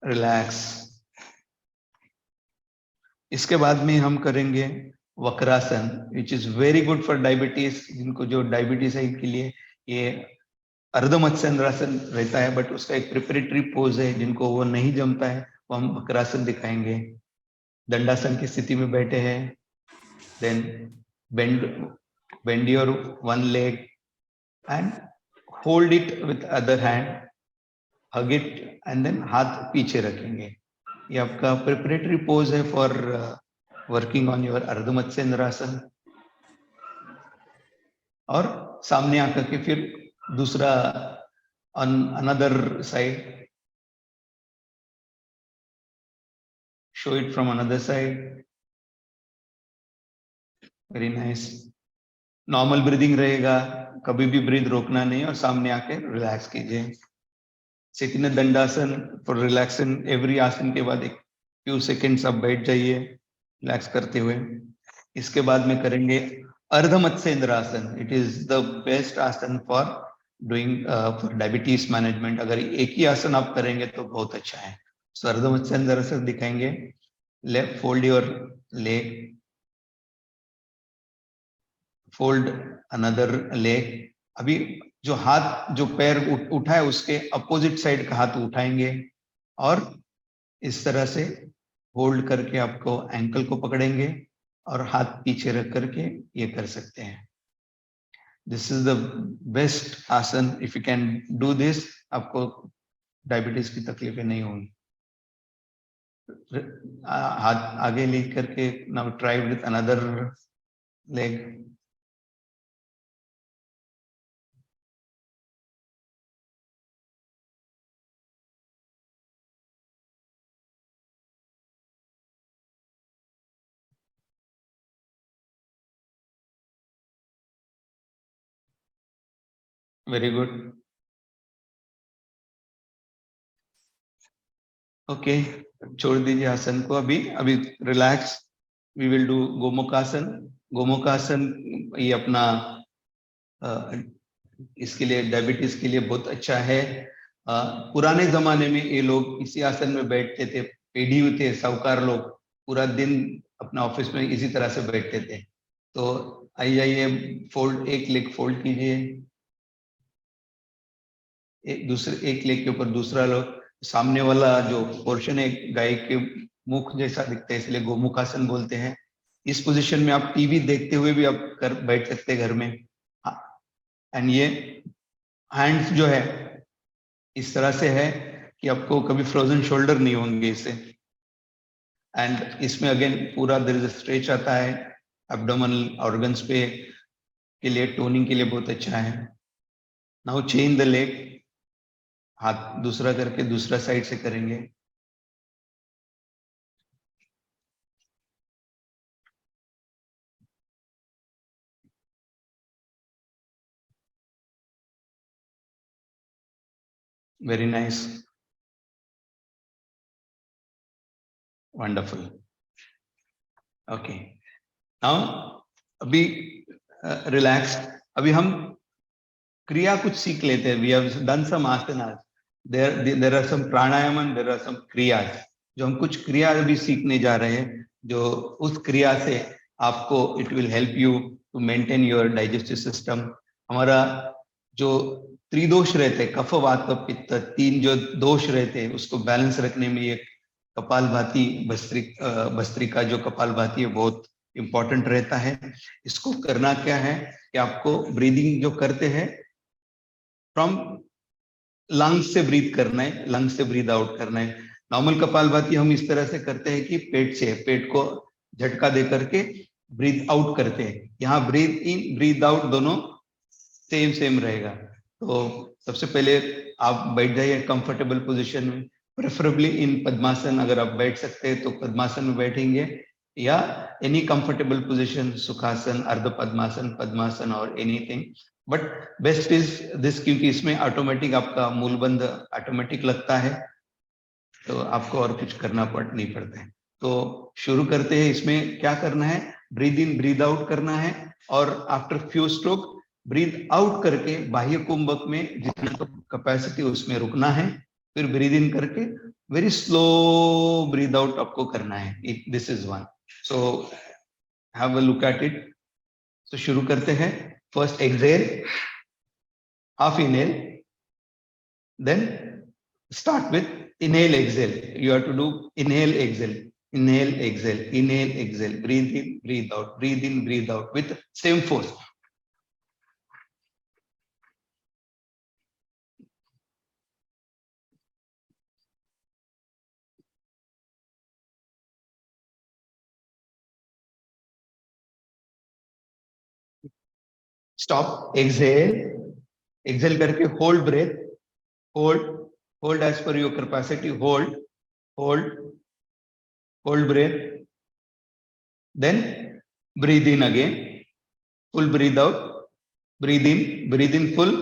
रिलैक्स. इसके बाद में हम करेंगे Vakrasana, which is very good for diabetes. जिनको जो डायबिटीज है इनके लिए ये अर्ध मत्स्येंद्रासन रहता है, बट उसका एक प्रिपरेटरी पोज है. जिनको वो नहीं जमता है वो हम वक्रासन दिखाएंगे. दंडासन की स्थिति में बैठे हैं. Then bend your one leg and hold it with other hand, hug it and then हाथ पीछे रखेंगे. ये आपका प्रिपरेटरी पोज है फॉर वर्किंग ऑन योर अर्ध मत्स्येंद्रासन. और सामने आकर के फिर दूसरा on another side, show it from another side. Very nice. Normal breathing रहेगा, कभी भी ब्रीथ रोकना नहीं और सामने आके रिलैक्स कीजिए. Sit in Dandasana for relaxin. Every आसन के बाद एक फ्यू सेकेंड्स आप बैठ जाइए रिलैक्स करते हुए. इसके बाद में करेंगे अर्ध मत्स्येंद्रासन. It is the best asana for doing for diabetes management. अगर एक ही आसन आप करेंगे तो बहुत अच्छा है. सो अर्ध मत्स्येंद्रासन दिखाएंगे. Left fold your leg, fold another leg. अभी जो हाथ जो पैर उठा है उसके अपोजिट साइड का हाथ उठाएंगे और इस तरह से होल्ड करके आपको एंकल को पकड़ेंगे और हाथ पीछे रख करके ये कर सकते हैं. This is the best asana. If you can do this, आपको डायबिटीज की तकलीफें नहीं होंगी. हाथ आगे ले करके now try with another leg. Very good. Okay, छोड़ दीजिए आसन को. अभी relax. We will do gomukhasana. गोमुखासन ये अपना इसके लिए डायबिटीज के लिए बहुत अच्छा है. पुराने जमाने में ये लोग इसी आसन में बैठते थे. पेढ़ी थे साहूकार लोग, पूरा दिन अपना ऑफिस में इसी तरह से बैठते थे. तो आइए फोल्ड, एक लेग फोल्ड कीजिए. एक लेग के ऊपर दूसरा लोग. सामने वाला जो पोर्शन है गाय के मुख जैसा दिखता है, इसलिए गोमुखासन बोलते हैं. इस पोजीशन में आप टीवी देखते हुए भी आप बैठ सकते हैं घर में. एंड ये हैंड्स जो है इस तरह से है कि आपको कभी फ्रोजन शोल्डर नहीं होंगे इससे. एंड इसमें अगेन पूरा देयर इज अ स्ट्रेच आता है. एब्डोमिनल ऑर्गन्स पे के लिए टोनिंग के लिए बहुत अच्छा है. Now change the leg. हाथ दूसरा करके दूसरा साइड से करेंगे. Very nice. Wonderful. Okay, now अभी रिलैक्स. अभी हम क्रिया कुछ सीख लेते हैं. We have done some asanas. There are some pranayama and there are some kriyas. जो हम कुछ क्रिया अभी सीखने जा रहे हैं, जो उस क्रिया से आपको it will help you to maintain your digestive system. हमारा जो त्रिदोष रहते हैं, कफ वात पित्त, 3 जो दोष रहते हैं, उसको बैलेंस रखने में ये कपालभाति भस्त्रिका जो कपालभाति है बहुत इंपॉर्टेंट रहता है. इसको करना क्या है कि आपको ब्रीदिंग जो करते हैं फ्रॉम लंग्स से ब्रीथ करना है, लंग्स से ब्रीथ आउट करना है. नॉर्मल कपालभाति हम इस तरह से करते हैं कि पेट को झटका दे करके ब्रीथ आउट करते हैं, यहाँ ब्रीथ इन ब्रीथ आउट दोनों सेम रहेगा। तो सबसे पहले आप बैठ जाइए कंफर्टेबल पोजीशन में, प्रेफरेबली इन पद्मासन, अगर आप बैठ सकते हैं तो पद्मासन में बैठेंगे, या एनी कंफर्टेबल पोजीशन, सुखासन, अर्ध पद्मासन, पद्मासन और anything, but best is this, क्योंकि इसमें ऑटोमेटिक आपका मूलबंध ऑटोमेटिक लगता है, तो आपको और कुछ करना नहीं पड़ता है। तो शुरू करते हैं। इसमें क्या करना है, ब्रीद इन ब्रीद आउट करना है, और after few stroke breathe out करके बाह्य कुंभक में जितना कैपेसिटी उसमें रुकना है, फिर ब्रीद इन करके वेरी स्लो ब्रीद आउट आपको करना है। This is one, so have a look at it. So शुरू करते हैं। First exhale, half inhale, then start with inhale exhale. You have to do inhale exhale, inhale exhale, inhale exhale, breathe in breathe out, breathe in breathe out with same force. Stop, exhale, exhale करके hold breath, hold as per your capacity, hold breath, then breathe in again, full breathe out, breathe in full,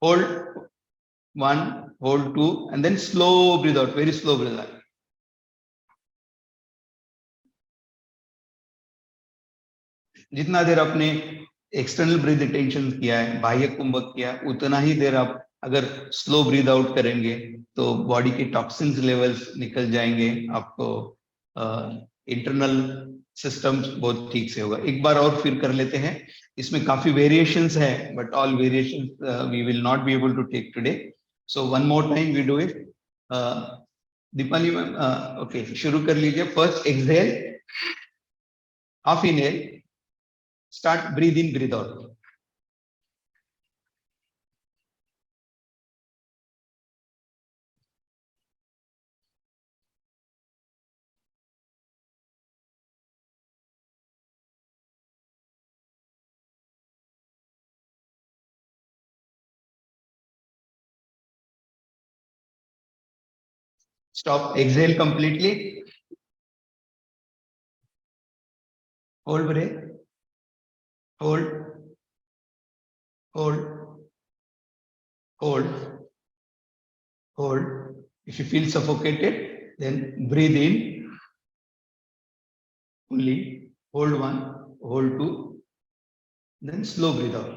hold one, hold two, and then slow breathe out, very slow breathe out. जितना देर आपने external breathe retention किया है, बाह्य कुंभक किया, उतना ही देर आप अगर slow breathe out करेंगे तो बॉडी के टॉक्सिन्स लेवल्स निकल जाएंगे, आपको इंटरनल सिस्टम्स बहुत ठीक से होगा। एक बार और फिर कर लेते हैं। इसमें काफी वेरिएशंस है, but all variations we will not be able to take today, so one more time we do it. Deepali ma'am, okay, शुरू कर लीजिए। First exhale, half inhale, start, breathe in breathe out. Stop, exhale completely, hold breath, hold, if you feel suffocated, then breathe in fully, hold one, hold two, then slow breathe out.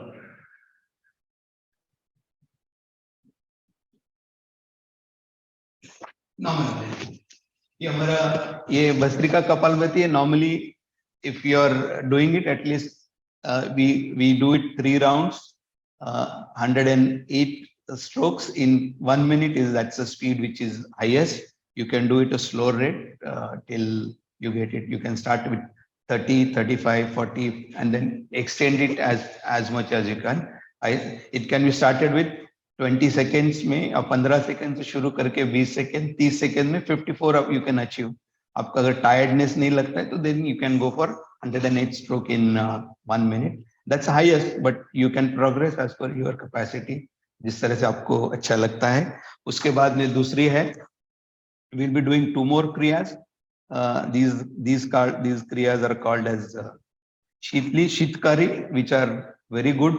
Normal ये हमारा ये भस्त्रिका कपालभाति है। Normally if you are doing it, at least we do it 3 rounds, 108 strokes in 1 minute, is that's the speed which is highest. You can do it a slow rate till you get it. You can start with 30, 35, 40, and then extend it as much as you can. It can be started with 20 seconds में, आप 15 second से शुरू करके 20 second, 30 second में 54 you can achieve. आपका अगर tiredness नहीं लगता है तो then you can go for 108 stroke in 1 minute. That's highest, but you can progress as per your capacity, जिस तरह से आपको अच्छा लगता है। उसके बाद में दूसरी है, we'll be doing 2 more kriyas. These kriyas are called as Shitli, Shitkari, which are very good.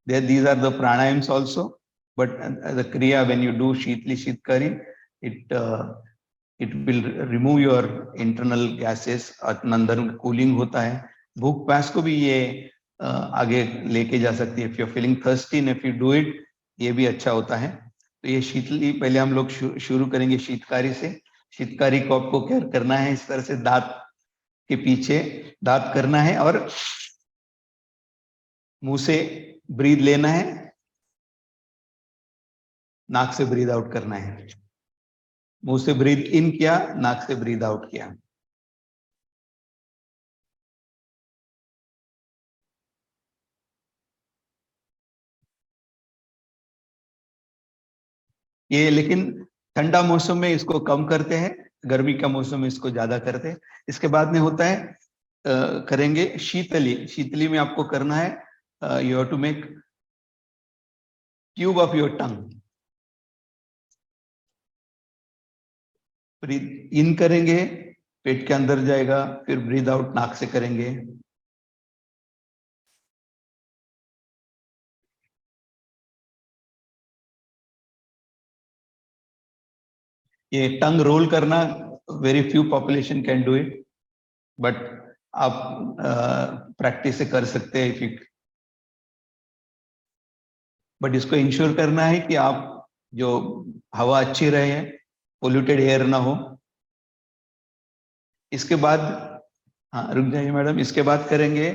These are the pranayams also, but the kriya, when you do Shitli, Shitkari, it will remove your internal gases, अंदर cooling होता है। भूख प्यास को भी ये आगे लेके जा सकती है। If you're feeling thirsty and if you do it, ये भी अच्छा होता है। तो ये शीतली पहले हम लोग शुरू करेंगे शीतकारी से। शीतकारी को आपको क्या करना है, इस तरह से दांत के पीछे दांत करना है और मुंह से ब्रीद लेना है, नाक से ब्रीद आउट करना है। मुंह से ब्रीद इन किया, नाक से ब्रीद आउट किया। ये लेकिन ठंडा मौसम में इसको कम करते हैं, गर्मी का मौसम में इसको ज्यादा करते हैं। इसके बाद में होता है करेंगे शीतली। शीतली में आपको करना है, you have to make tube of your tongue. Breathe in करेंगे, पेट के अंदर जाएगा, फिर ब्रीथ आउट नाक से करेंगे। ये टंग रोल करना very few population can do it, but आप प्रैक्टिस से कर सकते हैं। इफ बट इसको इंश्योर करना है कि आप जो हवा अच्छी रहे, पोल्यूटेड एयर ना हो। इसके बाद, हाँ रुक जाइए मैडम, इसके बाद करेंगे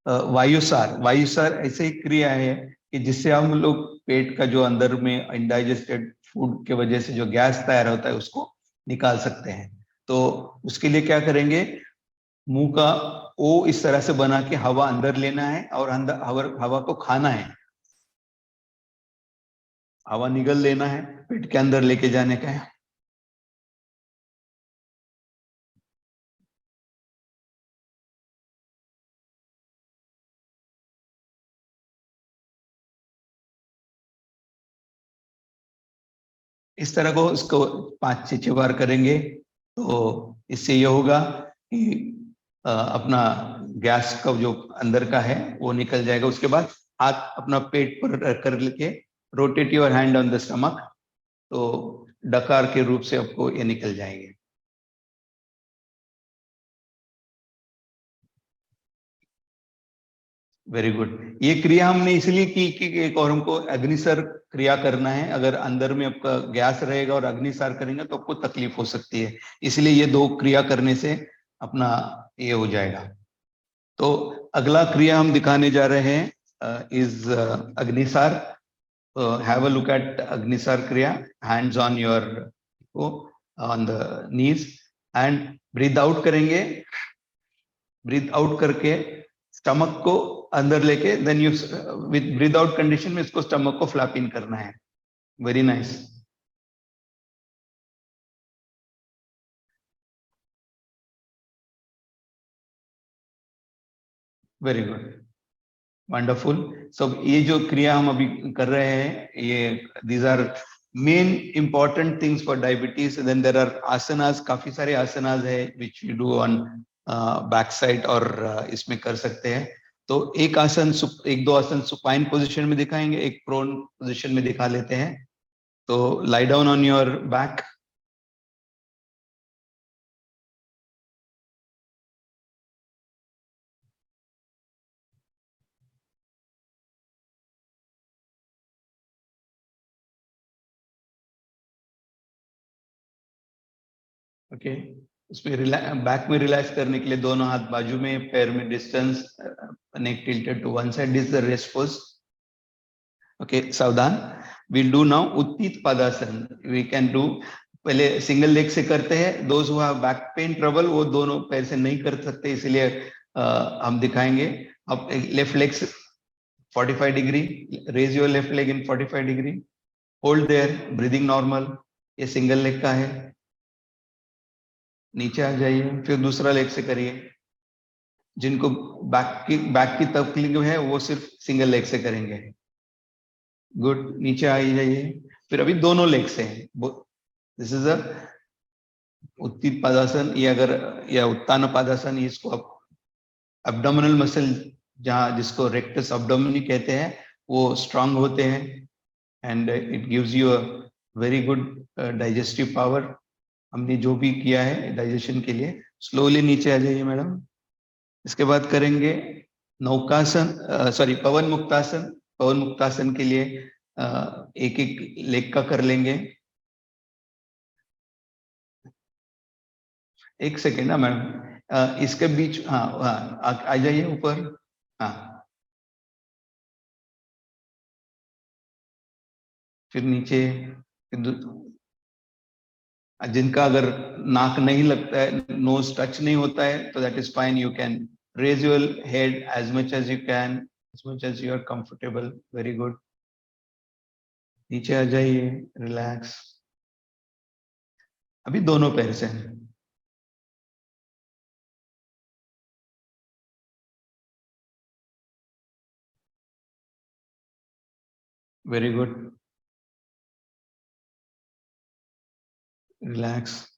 वायुसार। वायुसार ऐसे ही क्रिया है कि जिससे हम लोग पेट का जो अंदर में इनडाइजेस्टेड फूड के वजह से जो गैस तैयार होता है उसको निकाल सकते हैं। तो उसके लिए क्या करेंगे, मुंह का ओ इस तरह से बना के हवा अंदर लेना है और अंदर हवा को खाना है। हवा निगल लेना है, पेट के अंदर लेके जाने का है। इस तरह को इसको 5-6 बार करेंगे तो इससे ये होगा कि अपना गैस का जो अंदर का है वो निकल जाएगा। उसके बाद हाथ अपना पेट पर कर लेके rotate your hand on the stomach, तो डकार के रूप से आपको ये निकल जाएंगे। Very good. ये क्रिया हमने इसलिए की कि एक और हमको अग्निसार क्रिया करना है। अगर अंदर में आपका गैस रहेगा और अग्निसार करेंगे तो आपको तकलीफ हो सकती है, इसलिए ये 2 क्रिया करने से अपना ये हो जाएगा। तो अगला क्रिया हम दिखाने जा रहे हैं is Agnisar. Have a look at Agnisar kriya. Hands on your on the knees and breathe out करेंगे। ब्रीथ आउट करके स्टमक को अंदर लेके then you with breathe out condition में इसको स्टमक को फ्लैप इन करना है। Very nice. Very good, wonderful. So ये जो क्रिया हम अभी कर रहे हैं, ये these are main important things for diabetes. Then there are asanas, काफी सारे आसनास है which you do on back side और इसमें कर सकते हैं। तो एक आसन, एक दो आसन सुपाइन पोजीशन में दिखाएंगे, एक प्रोन पोजीशन में दिखा लेते हैं। तो lie down on your back. Okay, उसमें बैक में रिलैक्स करने के लिए दोनों हाथ बाजू में, पैर में distance, neck tilted to one side. This is the rest pose. Okay, सावधान। Will do now Utthita Padasana. We can do, पहले सिंगल लेग से करते हैं। Those who have back pain trouble वो दोनों पैर से नहीं कर सकते, इसलिए हम दिखाएंगे। अब left leg 45 degree, raise your left leg in 45 degree, hold there, breathing normal. ये सिंगल लेग का है। नीचे आ जाइए, फिर दूसरा लेग से करिए। जिनको बैक की तकलीफ है वो सिर्फ सिंगल लेग से करेंगे। गुड, नीचे आ जाइए। फिर अभी दोनों लेग से हैं। दिस इज अ उत्थित पदासन, ये अगर या उत्तान पदासन, इसको आप एब्डोमिनल मसल जहां जिसको रेक्टस एब्डोमिनी कहते हैं वो स्ट्रांग होते हैं and it gives you a very good digestive power. हमने जो भी किया है डाइजेशन के लिए, स्लोली नीचे आ जाइए मैडम। इसके बाद करेंगे नौकासन, सॉरी पवन मुक्तासन। पवन मुक्तासन के लिए एक एक लेग का कर लेंगे। एक सेकेंड ना मैडम, इसके बीच, हाँ हाँ आ जाइए ऊपर। हाँ, फिर नीचे। जिनका अगर नाक नहीं लगता है, नोज टच नहीं होता है, तो that is fine. You can raise your head as much as you can, as much as you are comfortable. Very good. नीचे आ जाइए, रिलैक्स। अभी दोनों पैर से। Very good. Relax.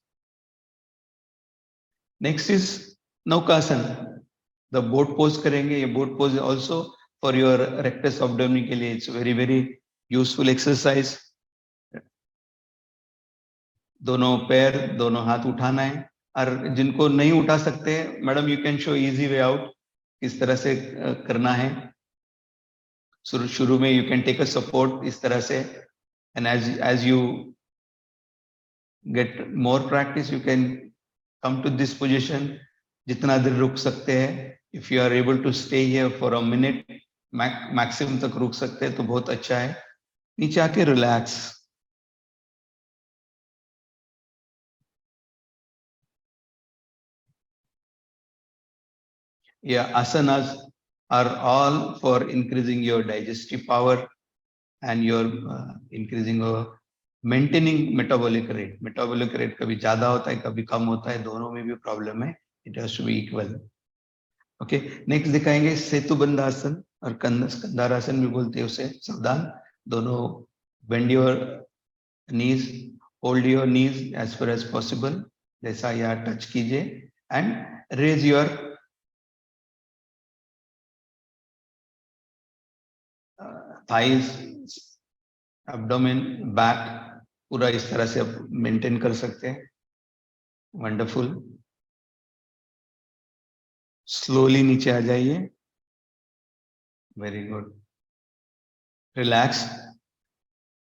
Next is Naukasana. The boat pose करेंगे. ये boat pose also for your rectus abdomen के लिए it's very very useful exercise. दोनों पैर दोनों हाथ उठाना है और जिनको नहीं उठा सकते madam you can show easy way out किस तरह से करना है. शुरू में you can take a support इस तरह से and as you get more practice you can come to this position. जितना देर रुक सकते हैं if you are able to stay here for a minute maximum तक रुक सकते हैं तो बहुत अच्छा है. नीचे आके relax. Yeah, asanas are all for increasing your digestive power and your increasing your maintaining metabolic rate. Metabolic rate कभी ज्यादा होता है कभी कम होता है दोनों में भी प्रॉब्लम है. It has to be equal. Okay, next दिखाएंगे सेतुबंधासन और कंधारासन भी बोलते हैं उसे. सावधान. दोनों bend your knees, hold your knees as far as possible. जैसा यहाँ टच कीजिए and raise your thighs, abdomen, back पूरा इस तरह से आप मेंटेन कर सकते हैं. वंडरफुल. स्लोली नीचे आ जाइए. Very good. Relax.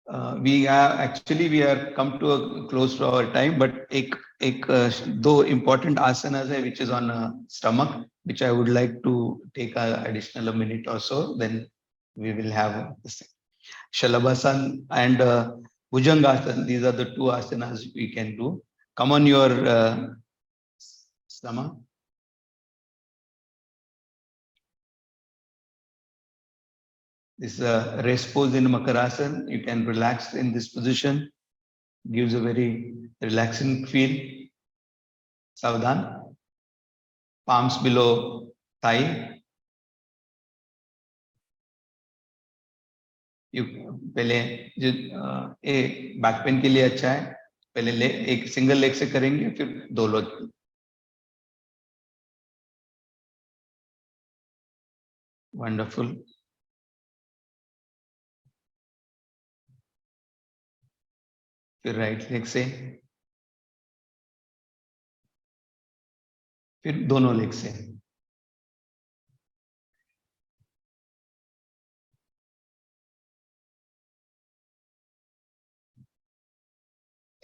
we are come to a close to our time, but दो important asanas है which is on stomach, which I would like to take a additional minute or so. Then we will have this Shalabhasan and Bhujangasana. These are the two asanas we can do. Come on your stomach. This rest pose in Makarasana. You can relax in this position. Gives a very relaxing feel. Savdhan. Palms below thigh. पहले जो back pain के लिए अच्छा है. पहले एक single leg से करेंगे फिर दो लोग. वंडरफुल. फिर राइट लेग से फिर दोनों लेग से.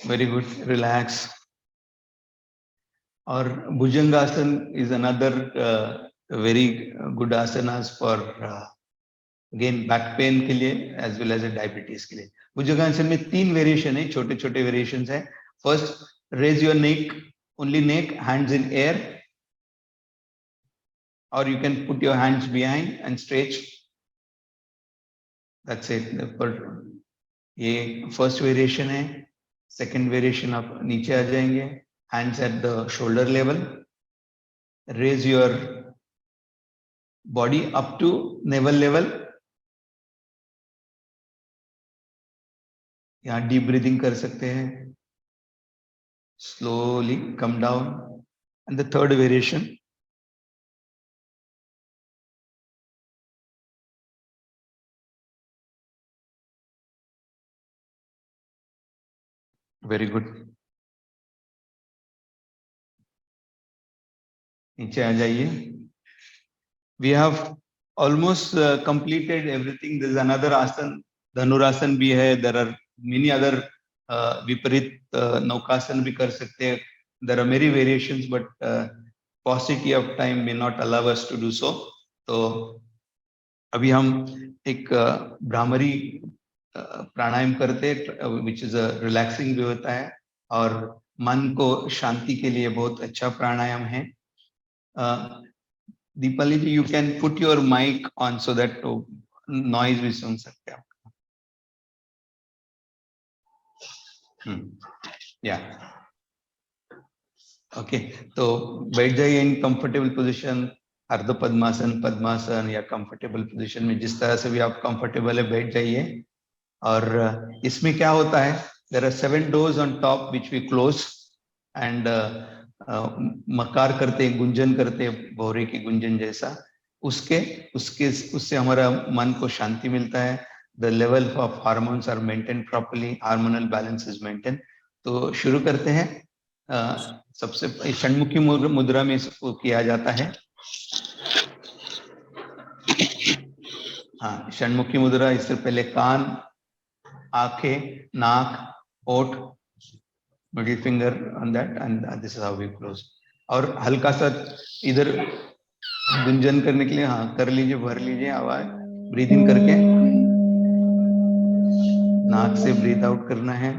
Very good. Relax. Or Bhujangasana is another very good asanas for again back pain के लिए as well as diabetes के लिए. Bhujangasana में तीन variation है, छोटे छोटे variations है. First, raise your neck, only neck, hands in air, or you can put your hands behind and stretch. That's it. ये first variation है. Second variation आप नीचे आ जाएंगे. Hands at the shoulder level. Raise your body up to navel level. यहाँ deep breathing कर सकते हैं. Slowly come down. And the third variation. Very good. नीचे आ जाइए. We have almost completed everything. There is another asana, Dhanurasana भी है. There are many other विपरीत नौकासन भी कर सकते हैं. There are many variations, but paucity of time may not allow us to do so. तो अभी हम एक भ्रामरी प्राणायाम करते हैं, which is a relaxing भी होता है और मन को शांति के लिए बहुत अच्छा प्राणायाम है. Deepali ji, you can put your mic on so that noise भी सुन सकते हैं. Yeah. Okay. तो बैठ जाइए in comfortable position. अर्ध पद्मासन, पद्मासन या comfortable position में जिस तरह से भी आप comfortable है बैठ जाइए. और इसमें क्या होता है, there are 7 doors on top which we close and मकार करते हैं, गुंजन करते हैं, भौरे की गुंजन जैसा, उससे हमारा मन को शांति मिलता है. The level of hormones are maintained properly, hormonal balance is maintained. तो शुरू करते हैं. सबसे षण्मुखी मुद्रा में इसको किया जाता है. हाँ, षण्मुखी मुद्रा. इससे पहले कान, आंखें, नाक, ओठ, middle finger on that, and this is how we close. और हल्का सा इधर गुंजन करने के लिए हाँ कर लीजिए, भर लीजिए आवाज, ब्रीद इन करके नाक से ब्रीद आउट करना है.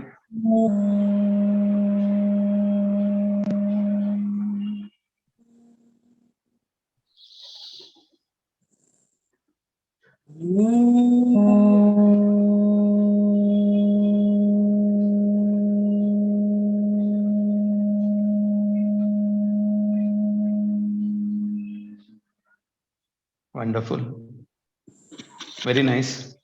Wonderful. Very nice.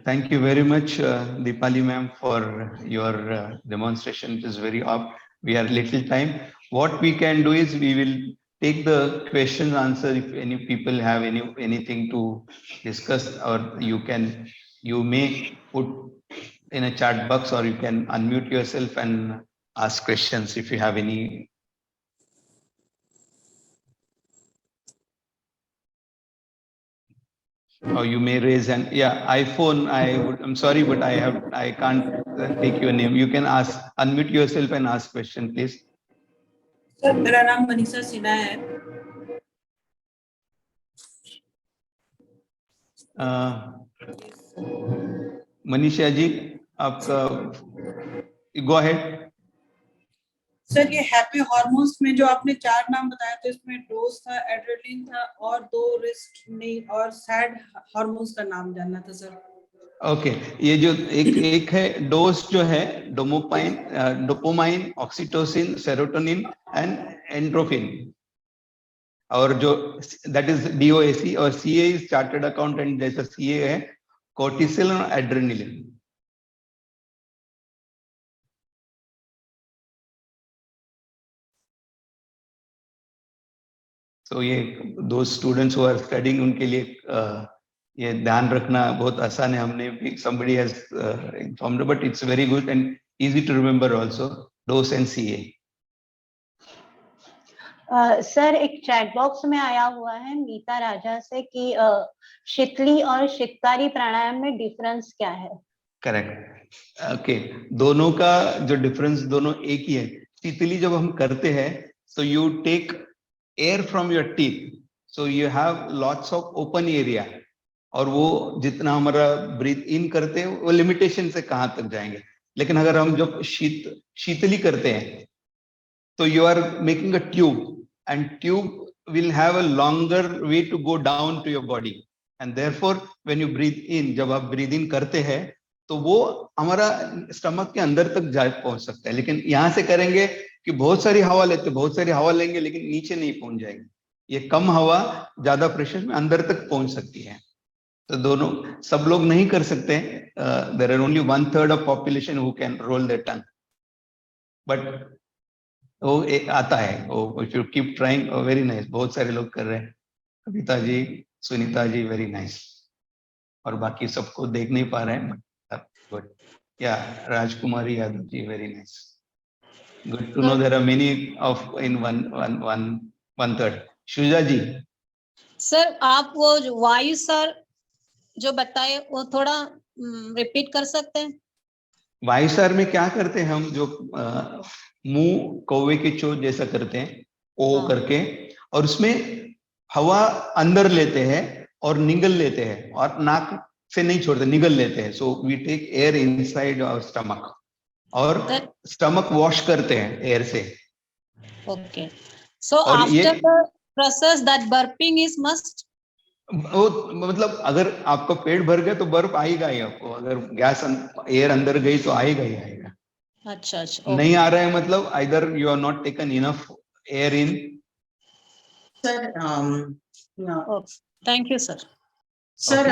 Thank you very much, Deepali ma'am, for your demonstration. It is very up. We are little time. What we can do is we will take the question answer if any people have anything to discuss, or you may put in a chat box, or you can unmute yourself and ask questions if you have any. Or you may raise an iPhone. I'm sorry, but I can't take your name. You can unmute yourself and ask question, please. Sir मेरा नाम मनीषा सिन्हा है. मनीषा जी, आपका go ahead. Sir ये happy hormones में जो आपने 4 नाम बताया था, इसमें डोज था, एड्रेनलिन था और 2 रेस्ट नहीं और सैड हार्मोन्स का नाम जानना था सर. ओके, ये जो एक है डोज जो है dopamine, oxytocin, serotonin and endorphin, और जो दैट इज DOAC, और CA इज चार्टर्ड अकाउंटेंट जैसा CA है, कोर्टिसोल और एड्रेनलिन. तो ये दो स्टूडेंट्स हु आर स्टडीइंग उनके लिए ये ध्यान रखना बहुत आसान है. हमने भी somebody has informed, but it's very good and easy to remember also, dose and CA. Sir एक चैट बॉक्स में आया हुआ है मीता राजा से कि शीतली और शितकारी प्राणायाम में डिफरेंस क्या है? करेक्ट. ओके, दोनों का जो डिफरेंस दोनों एक ही है. शीतली जब हम करते हैं so you take air from your teeth, so you have lots of open area, और वो जितना हमारा ब्रीथ इन करते हैं वो लिमिटेशन से कहां तक जाएंगे. लेकिन अगर हम जब शीतली करते हैं तो you are making a tube, and tube will have a longer way to go down to your body, and therefore when you breathe in, जब आप ब्रीथ इन करते हैं तो वो हमारा स्टमक के अंदर तक जा पहुंच सकता है. लेकिन यहाँ से करेंगे कि बहुत सारी हवा लेंगे लेकिन नीचे नहीं पहुंच जाएगी. ये कम हवा ज्यादा प्रेशर में अंदर तक पहुंच सकती है. तो दोनों सब लोग नहीं कर सकते. There are only 1/3 of population who can roll their tongue, but वो आता है. वो if you keep trying, very nice. बहुत सारे लोग कर रहे हैं. Kavita ji, Sunita ji, very nice. और बाकी सबको देख नहीं पा रहे हैं, बट या Rajkumari Yadav ji, very nice. Good to know there are many of in one third. Shuja ji. Sir आप वो वायु सर जो बताए वो थोड़ा रिपीट कर सकते हैं? वायुसार में क्या करते हैं हम, जो मुंह कौवे के चोंच जैसा करते हैं, ओ करके, और उसमें हवा अंदर लेते हैं और निगल लेते हैं, और नाक से नहीं छोड़ते, निगल लेते हैं. So we take air inside our stomach, और स्टमक वॉश करते हैं एयर से. Okay, so after the process that burping is must. वो मतलब अगर आपका पेट भर गया तो बर्फ आएगा ही आपको. अगर गैस एयर अंदर गई तो आएगा ही आएगा. अच्छा अच्छा. नहीं आ रहा है मतलब either you are not taken enough air in. Sir thank you sir. Sir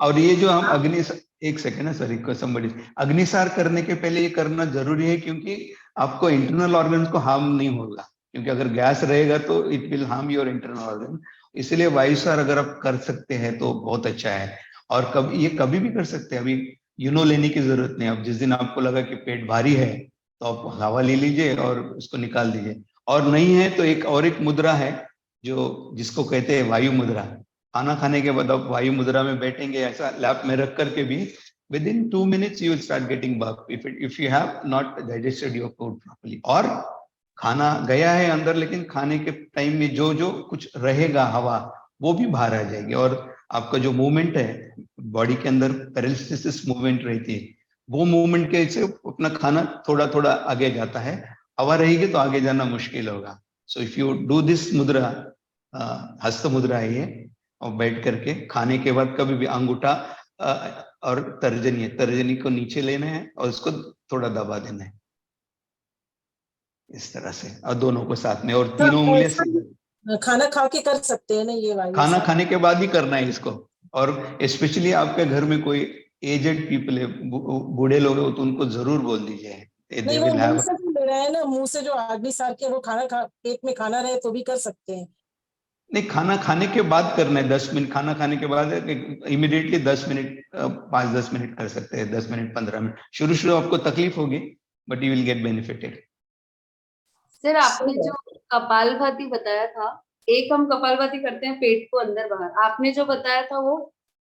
और ये जो हम एक सेकेंड है सर, somebody अग्निसार करने के पहले ये करना जरूरी है, क्योंकि आपको इंटरनल ऑर्गन को हार्म नहीं होगा, क्योंकि अगर गैस रहेगा तो it will harm your internal organ. इसलिए वायुसार अगर आप कर सकते हैं तो बहुत अच्छा है। और कभी भी कर सकते हैं, अभी लेने की जरूरत नहीं। अब जिस दिन आपको लगा कि पेट भारी है तो आप हवा ले लीजिए और उसको निकाल दीजिए, और नहीं है तो एक मुद्रा है जिसको कहते हैं वायु मुद्रा। खाना खाने के बाद आप वायु मुद्रा में बैठेंगे, ऐसा लैप में रख करके भी within 2 minutes you will start getting burp if you have not digested your food properly। और खाना गया है अंदर, लेकिन खाने के टाइम में जो कुछ रहेगा हवा वो भी बाहर आ जाएगी, और आपका जो मूवमेंट है बॉडी के अंदर पैरालिसिस मूवमेंट रहती है, वो मूवमेंट के से अपना खाना थोड़ा थोड़ा आगे जाता है। हवा रहेगी तो आगे जाना मुश्किल होगा। So if you do this मुद्रा, हस्त मुद्रा है ये, और बैठ करके खाने के बाद कभी भी अंगूठा और तर्जनी को नीचे लेना है और उसको थोड़ा दबा देना है इस तरह से, और दोनों को साथ में, और तीनों उंगलियां से। खाना खा के कर सकते हैं ना ये वाली? खाना खाने के बाद ही करना है इसको। और स्पेशली आपके घर में कोई एजेड पीपल है, बूढ़े लोग हैं, तो उनको जरूर बोल दीजिए। नहीं, वो मुंह से जो ले रहे हैं ना, मुंह से जो अग्निसार के वो पेट में खाना रहे तो भी कर सकते हैं। नहीं, खाना खाने के बाद करना है, 10 मिनट खाना खाने के बाद इमीडिएटली 10 मिनट 5-10 मिनट कर सकते हैं, 10 मिनट 15 मिनट। शुरू आपको तकलीफ होगी but you will get benefited. Sir आपने जो कपालभाति बताया था, एक हम कपालभाति करते हैं पेट को अंदर बाहर, आपने जो बताया था वो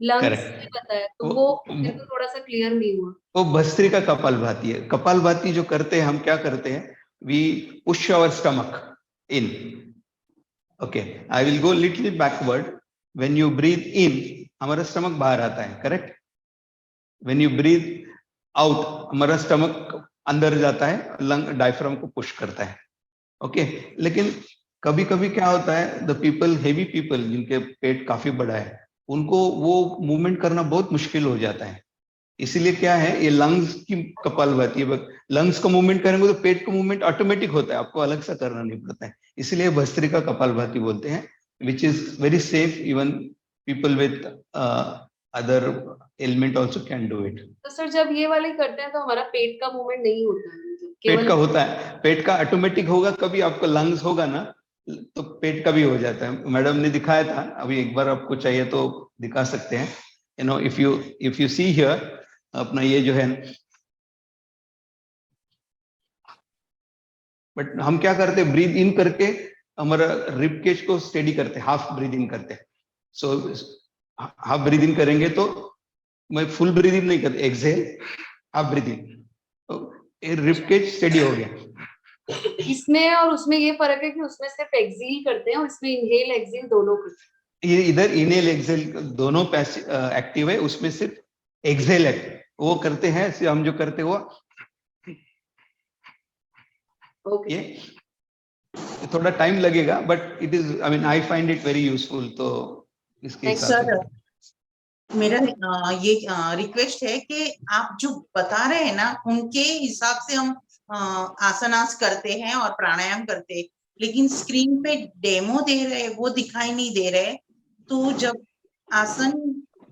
लंग्स में बताया, तो वो मेरे को थोड़ा सा क्लियर नहीं हुआ। वो भस्त्रिका कपालभाति है। कपालभाति जो करते हैं हम, क्या करते हैं, we push our stomach in. Okay, I will go little backward. When you breathe in, हमारा स्टमक बाहर आता है, correct. When you breathe out, हमारा स्टमक अंदर जाता है, लंग डायफ्राम को पुश करता है। ओके, लेकिन कभी कभी क्या होता है, द पीपल, हेवी पीपल जिनके पेट काफी बड़ा है, उनको वो मूवमेंट करना बहुत मुश्किल हो जाता है। इसीलिए क्या है, ये लंग्स की कपालभाति है। लंग्स का मूवमेंट करेंगे तो पेट का मूवमेंट ऑटोमेटिक होता है, आपको अलग से करना नहीं पड़ता है। इसलिए भस्त्रिका कपालभाति बोलते हैं, which is very safe. Even people with other element also can do it. तो सर जब ये वाले करते हैं तो हमारा पेट का मूवमेंट नहीं होता है, पेट का होता है, पेट का ऑटोमेटिक होगा। कभी आपका लंग्स होगा ना तो पेट का भी हो जाता है। मैडम ने दिखाया था, अभी एक बार आपको चाहिए तो दिखा सकते हैं। इफ यू सी हियर, अपना ये जो है, बट हम क्या करते हैं, ब्रीथ इन करके हमारा रिब केज को स्टेडी करते हैं, हाफ ब्रीथ इन करते हैं। सो हाफ ब्रीथ इन करेंगे तो, मैं फुल ब्रीथ इन नहीं करते, एक्सहेल, हाफ ब्रीथ इन, रिब केज स्टेडी हो गया। इसमें और उसमें ये फर्क है कि उसमें सिर्फ एक्सहेल करते हैं और इसमें इनहेल एक्सहेल दोनों करते हैं। ये इधर इनहेल एक्सहेल दोनों एक्टिव है, उसमें सिर्फ एक्सहेल है वो करते हैं। हम जो करते हुआ ओके, ये थोड़ा टाइम लगेगा, but it is, I mean, I find it very useful. तो इसके हिसाब से मेरा ये रिक्वेस्ट है कि आप जो बता रहे हैं ना, उनके हिसाब से हम आसनास करते हैं और प्राणायाम करते हैं, लेकिन स्क्रीन पे डेमो दे रहे, वो दिखाई नहीं दे रहे। तो जब आसन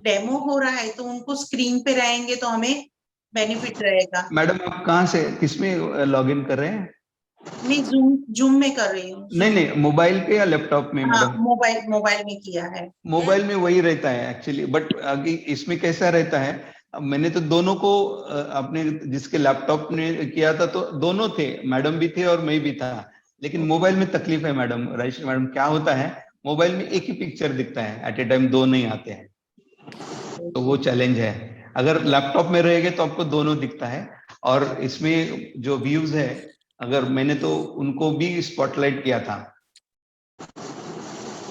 डेमो हो रहा है तो उनको स्क्रीन पे रहेंगे तो हमें बेनिफिट रहेगा। मैडम आप कहाँ से, किसमें लॉग इन कर रहे हैं? मैं जूम में कर रही हूँ। नहीं, मोबाइल पे या लैपटॉप में? हाँ, मैडम मोबाइल में किया है। मोबाइल में वही रहता है एक्चुअली, बट इसमें कैसा रहता है, मैंने तो दोनों को, अपने जिसके लैपटॉप ने किया था तो दोनों थे, मैडम भी थे और मैं भी था। लेकिन मोबाइल में तकलीफ है मैडम, राइश मैडम, क्या होता है, मोबाइल में एक ही पिक्चर दिखता है, एट ए टाइम 2 नहीं आते हैं, तो वो चैलेंज है। अगर लैपटॉप में रहेंगे तो आपको दोनों दिखता है। और इसमें जो व्यूज है, अगर मैंने तो उनको भी स्पॉटलाइट किया था,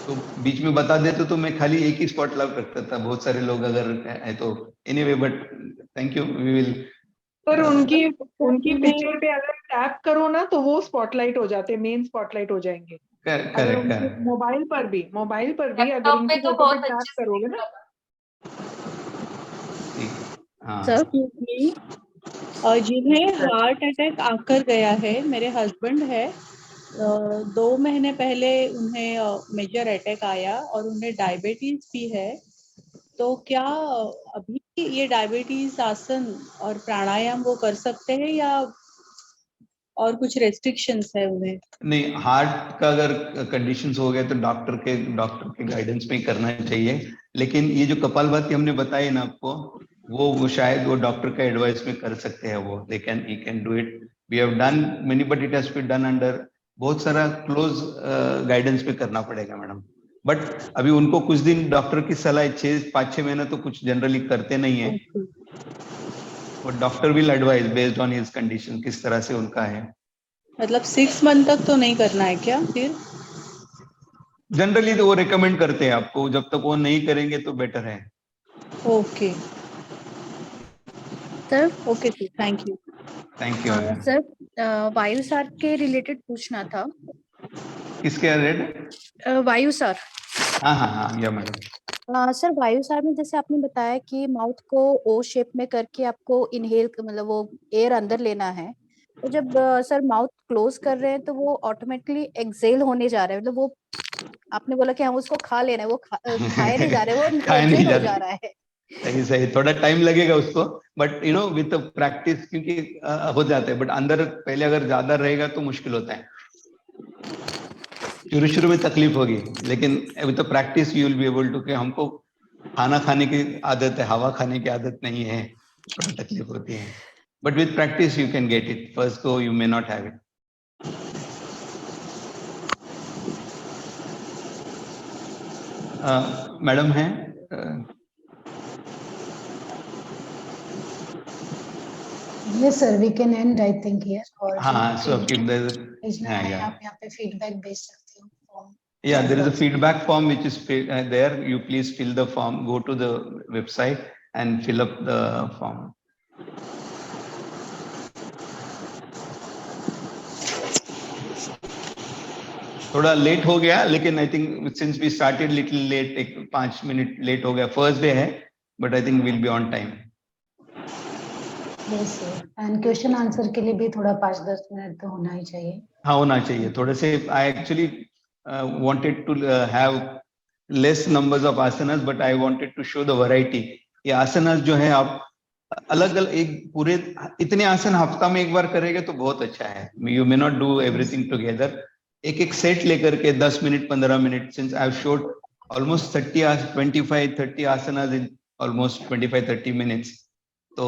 तो बीच में बता देते तो मैं खाली एक ही स्पॉटलाइट रखता था, बहुत सारे लोग अगर है तो। Anyway, but thank you, we will. पर उनकी पिक्चर पे अगर टैप करो ना तो वो स्पॉटलाइट हो जाते, मेन स्पॉटलाइट हो जाएंगे। करेक्ट। मोबाइल पर भी अगर उनकी तो फोटो पे टैप करोगे ना। हाँ सर, और जिन्हें हार्ट अटैक आकर गया है, मेरे हस्बैंड है, 2 महीने पहले उन्हें मेजर अटैक आया और उन्हें डायबिटीज भी है। तो क्या अभी ये डायबिटीज आसन और प्राणायाम वो कर सकते हैं या और कुछ रेस्ट्रिक्शंस है उन्हें? नहीं, हार्ट का अगर कंडीशंस हो गए तो डॉक्टर के गाइडेंस में ही करना चाहिए। लेकिन ये जो कपालभाति हमने बताई ना आपको, वो शायद वो डॉक्टर का एडवाइस में कर सकते हैं। वो he can do it. We have done many but it has been done under बहुत सारा क्लोज गाइडेंस में करना पड़ेगा मैडम। बट अभी उनको कुछ दिन डॉक्टर की सलाह 5-6 महीने तो कुछ जनरली करते नहीं है। वो doctor will advice based on his condition किस तरह से उनका है। मतलब 6 मंथ तक तो नहीं करना है क्या फिर? जनरली तो वो रिकमेंड करते हैं आपको, जब तक वो नहीं करेंगे तो बेटर है। Okay sir, okay sir, thank you. Thank you. Sir Vayusar के रिलेटेड पूछना था। किसके रिलेटेड? वायुसार। हाँ या मैडम। सर वायुसार में जैसे आपने बताया कि माउथ को ओ शेप में करके आपको इनहेल मतलब वो एयर अंदर लेना है, तो जब सर माउथ क्लोज कर रहे हैं तो वो ऑटोमेटिकली एक्सेल होने जा रहा है, मतलब वो आपने बोला कि हम उसको खा लेना है, वो खाए नहीं जा रहे, वो एक्सेल हो जा रहा है। सही, थोड़ा टाइम लगेगा उसको, but you know with practice क्योंकि हो जाता है। बट अंदर पहले अगर ज्यादा रहेगा तो मुश्किल होता है। शुरू में तकलीफ होगी, लेकिन with practice you will be able to. कि हमको खाना खाने की आदत है, हवा खाने की आदत नहीं है, थोड़ा तकलीफ होती है। But with practice you can get it. First go you may not have it. Madam है? Yes sir, we can end I think here. और हाँ, so if there is आप यहाँ पे फीडबैक भेज सकते हो form. Yeah, there is a feedback form which is there. You please fill the form. Go to the website and fill up the form. थोड़ा late हो गया, लेकिन I think since we started little late, एक 5 minute late हो गया। First day है, but I think will be on time. Yes sir. And question answer के लिए भी थोड़ा 5-10 मिनट तो होना ही चाहिए। हाँ, होना चाहिए थोड़े से। I actually wanted to have less numbers of asanas, but I wanted to show the variety. ये asanas जो है आप अलग अलग एक पूरे इतने आसन हफ्ता में एक बार करेंगे तो बहुत अच्छा है। You may not do everything together. एक सेट लेकर के 10 minute 15 minute, since I have showed almost 25-30 asanas in almost 25-30 minutes. तो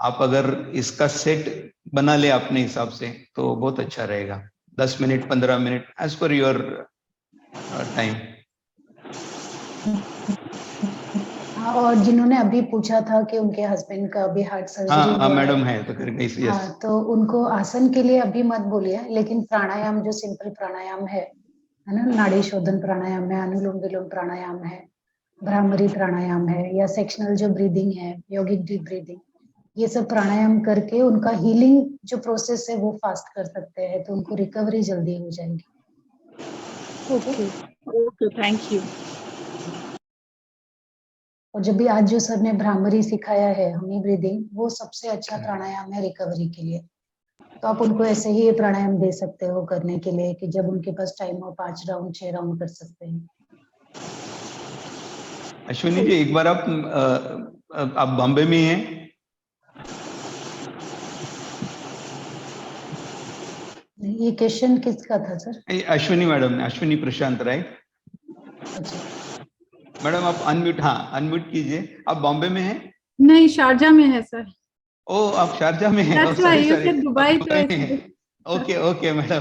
आप अगर इसका सेट बना ले अपने हिसाब से तो बहुत अच्छा रहेगा। 10 minute 15 minute as per your time. और जिन्होंने अभी पूछा था कि उनके हस्बैंड का अभी हार्ट सर्जरी हाँ मैडम है तो करके हाँ, तो उनको आसन के लिए अभी मत बोलिए, लेकिन प्राणायाम जो सिंपल प्राणायाम है ना, नाड़ी शोधन प्राणायाम है, अनुलोम विलोम प्राणायाम है, भ्रामरी प्राणायाम है, या सेक्शनल जो ब्रीदिंग है, योगिक डीप ब्रीदिंग, ये सब प्राणायाम करके उनका हीलिंग जो प्रोसेस है वो फास्ट कर सकते हैं, तो उनको रिकवरी जल्दी हो जाएगी। Okay, thank you. और जब भी आज जो सर ने भ्रामरी सिखाया है, हनी ब्रीदिंग, वो सबसे अच्छा प्राणायाम है रिकवरी के लिए। तो आप उनको ऐसे ही ये प्राणायाम दे सकते हो करने के लिए कि जब उनके पास टाइम हो 5 राउंड 6 राउंड कर सकते हैं। अश्विनी जी, एक बार आप बॉम्बे में हैं? ये क्वेश्चन किसका था सर? अश्विनी मैडम ने, अश्विनी प्रशांत राइट? अच्छा मैडम आप अनम्यूट कीजिए। आप बॉम्बे में हैं? नहीं, शारजा में है सर। ओ, आप शारजा में हैं? सॉरी, दुबई तो ओके मैडम,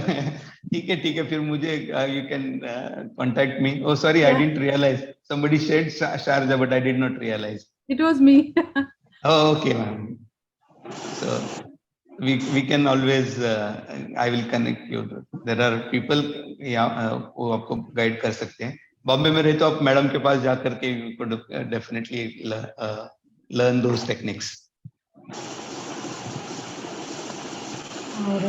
ठीक है, फिर मुझे you can contact me. Oh sorry, I didn't realise somebody said Sharjah, but I did not realize it was me. Oh, okay ma'am. So we can always I will connect you. There are people वो आपको guide कर सकते हैं। बॉम्बे में रहे तो आप madam के पास जाकर के you could definitely learn those techniques. और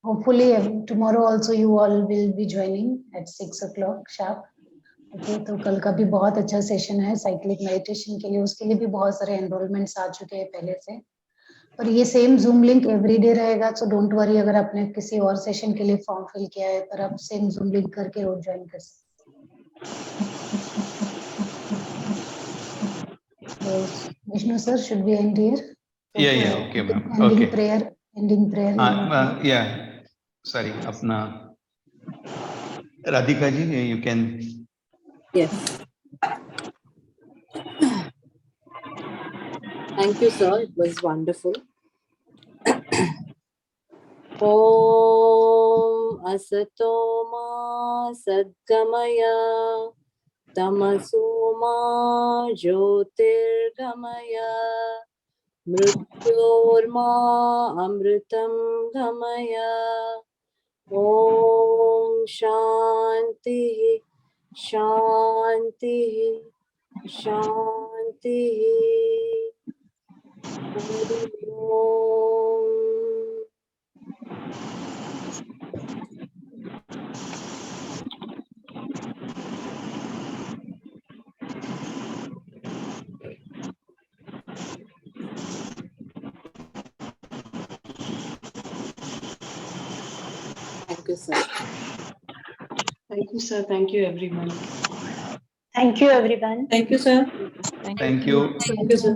hopefully tomorrow also you all will be joining at 6 o'clock sharp. Okay, तो कल का भी बहुत अच्छा सेशन है साइक्लिक मेडिटेशन के लिए। उसके लिए भी बहुत सारे एनरोलमेंट्स आ चुके हैं पहले से, पर ये सेम जूम लिंक एवरीडे रहेगा, सो डोंट वरी अगर आपने किसी और सेशन के लिए फॉर्म फिल किया है, पर आप सेम जूम लिंक करके रोज ज्वाइन कर सकते हैं। Vishnu sir, should we end here? Yeah, okay, ma'am. Ending Okay. prayer. Yeah, sorry, apna Radhika ji, you can. Yes. Thank you, sir. It was wonderful. Om Asato Ma Sadgamaya Tamaso Ma Jyotirgamaya Mrityorma Amritam Gamaya. Om Shanti Shanti Shanti. Hari Om. Thank you, sir. Thank you, sir. Thank you, everyone. Thank you, everyone. Thank you, sir. Thank you. Thank you, sir.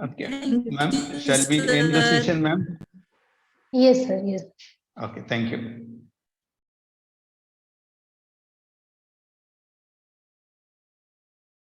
Okay, ma'am, shall we end the session, ma'am? Yes, sir. Yes. Okay, thank you.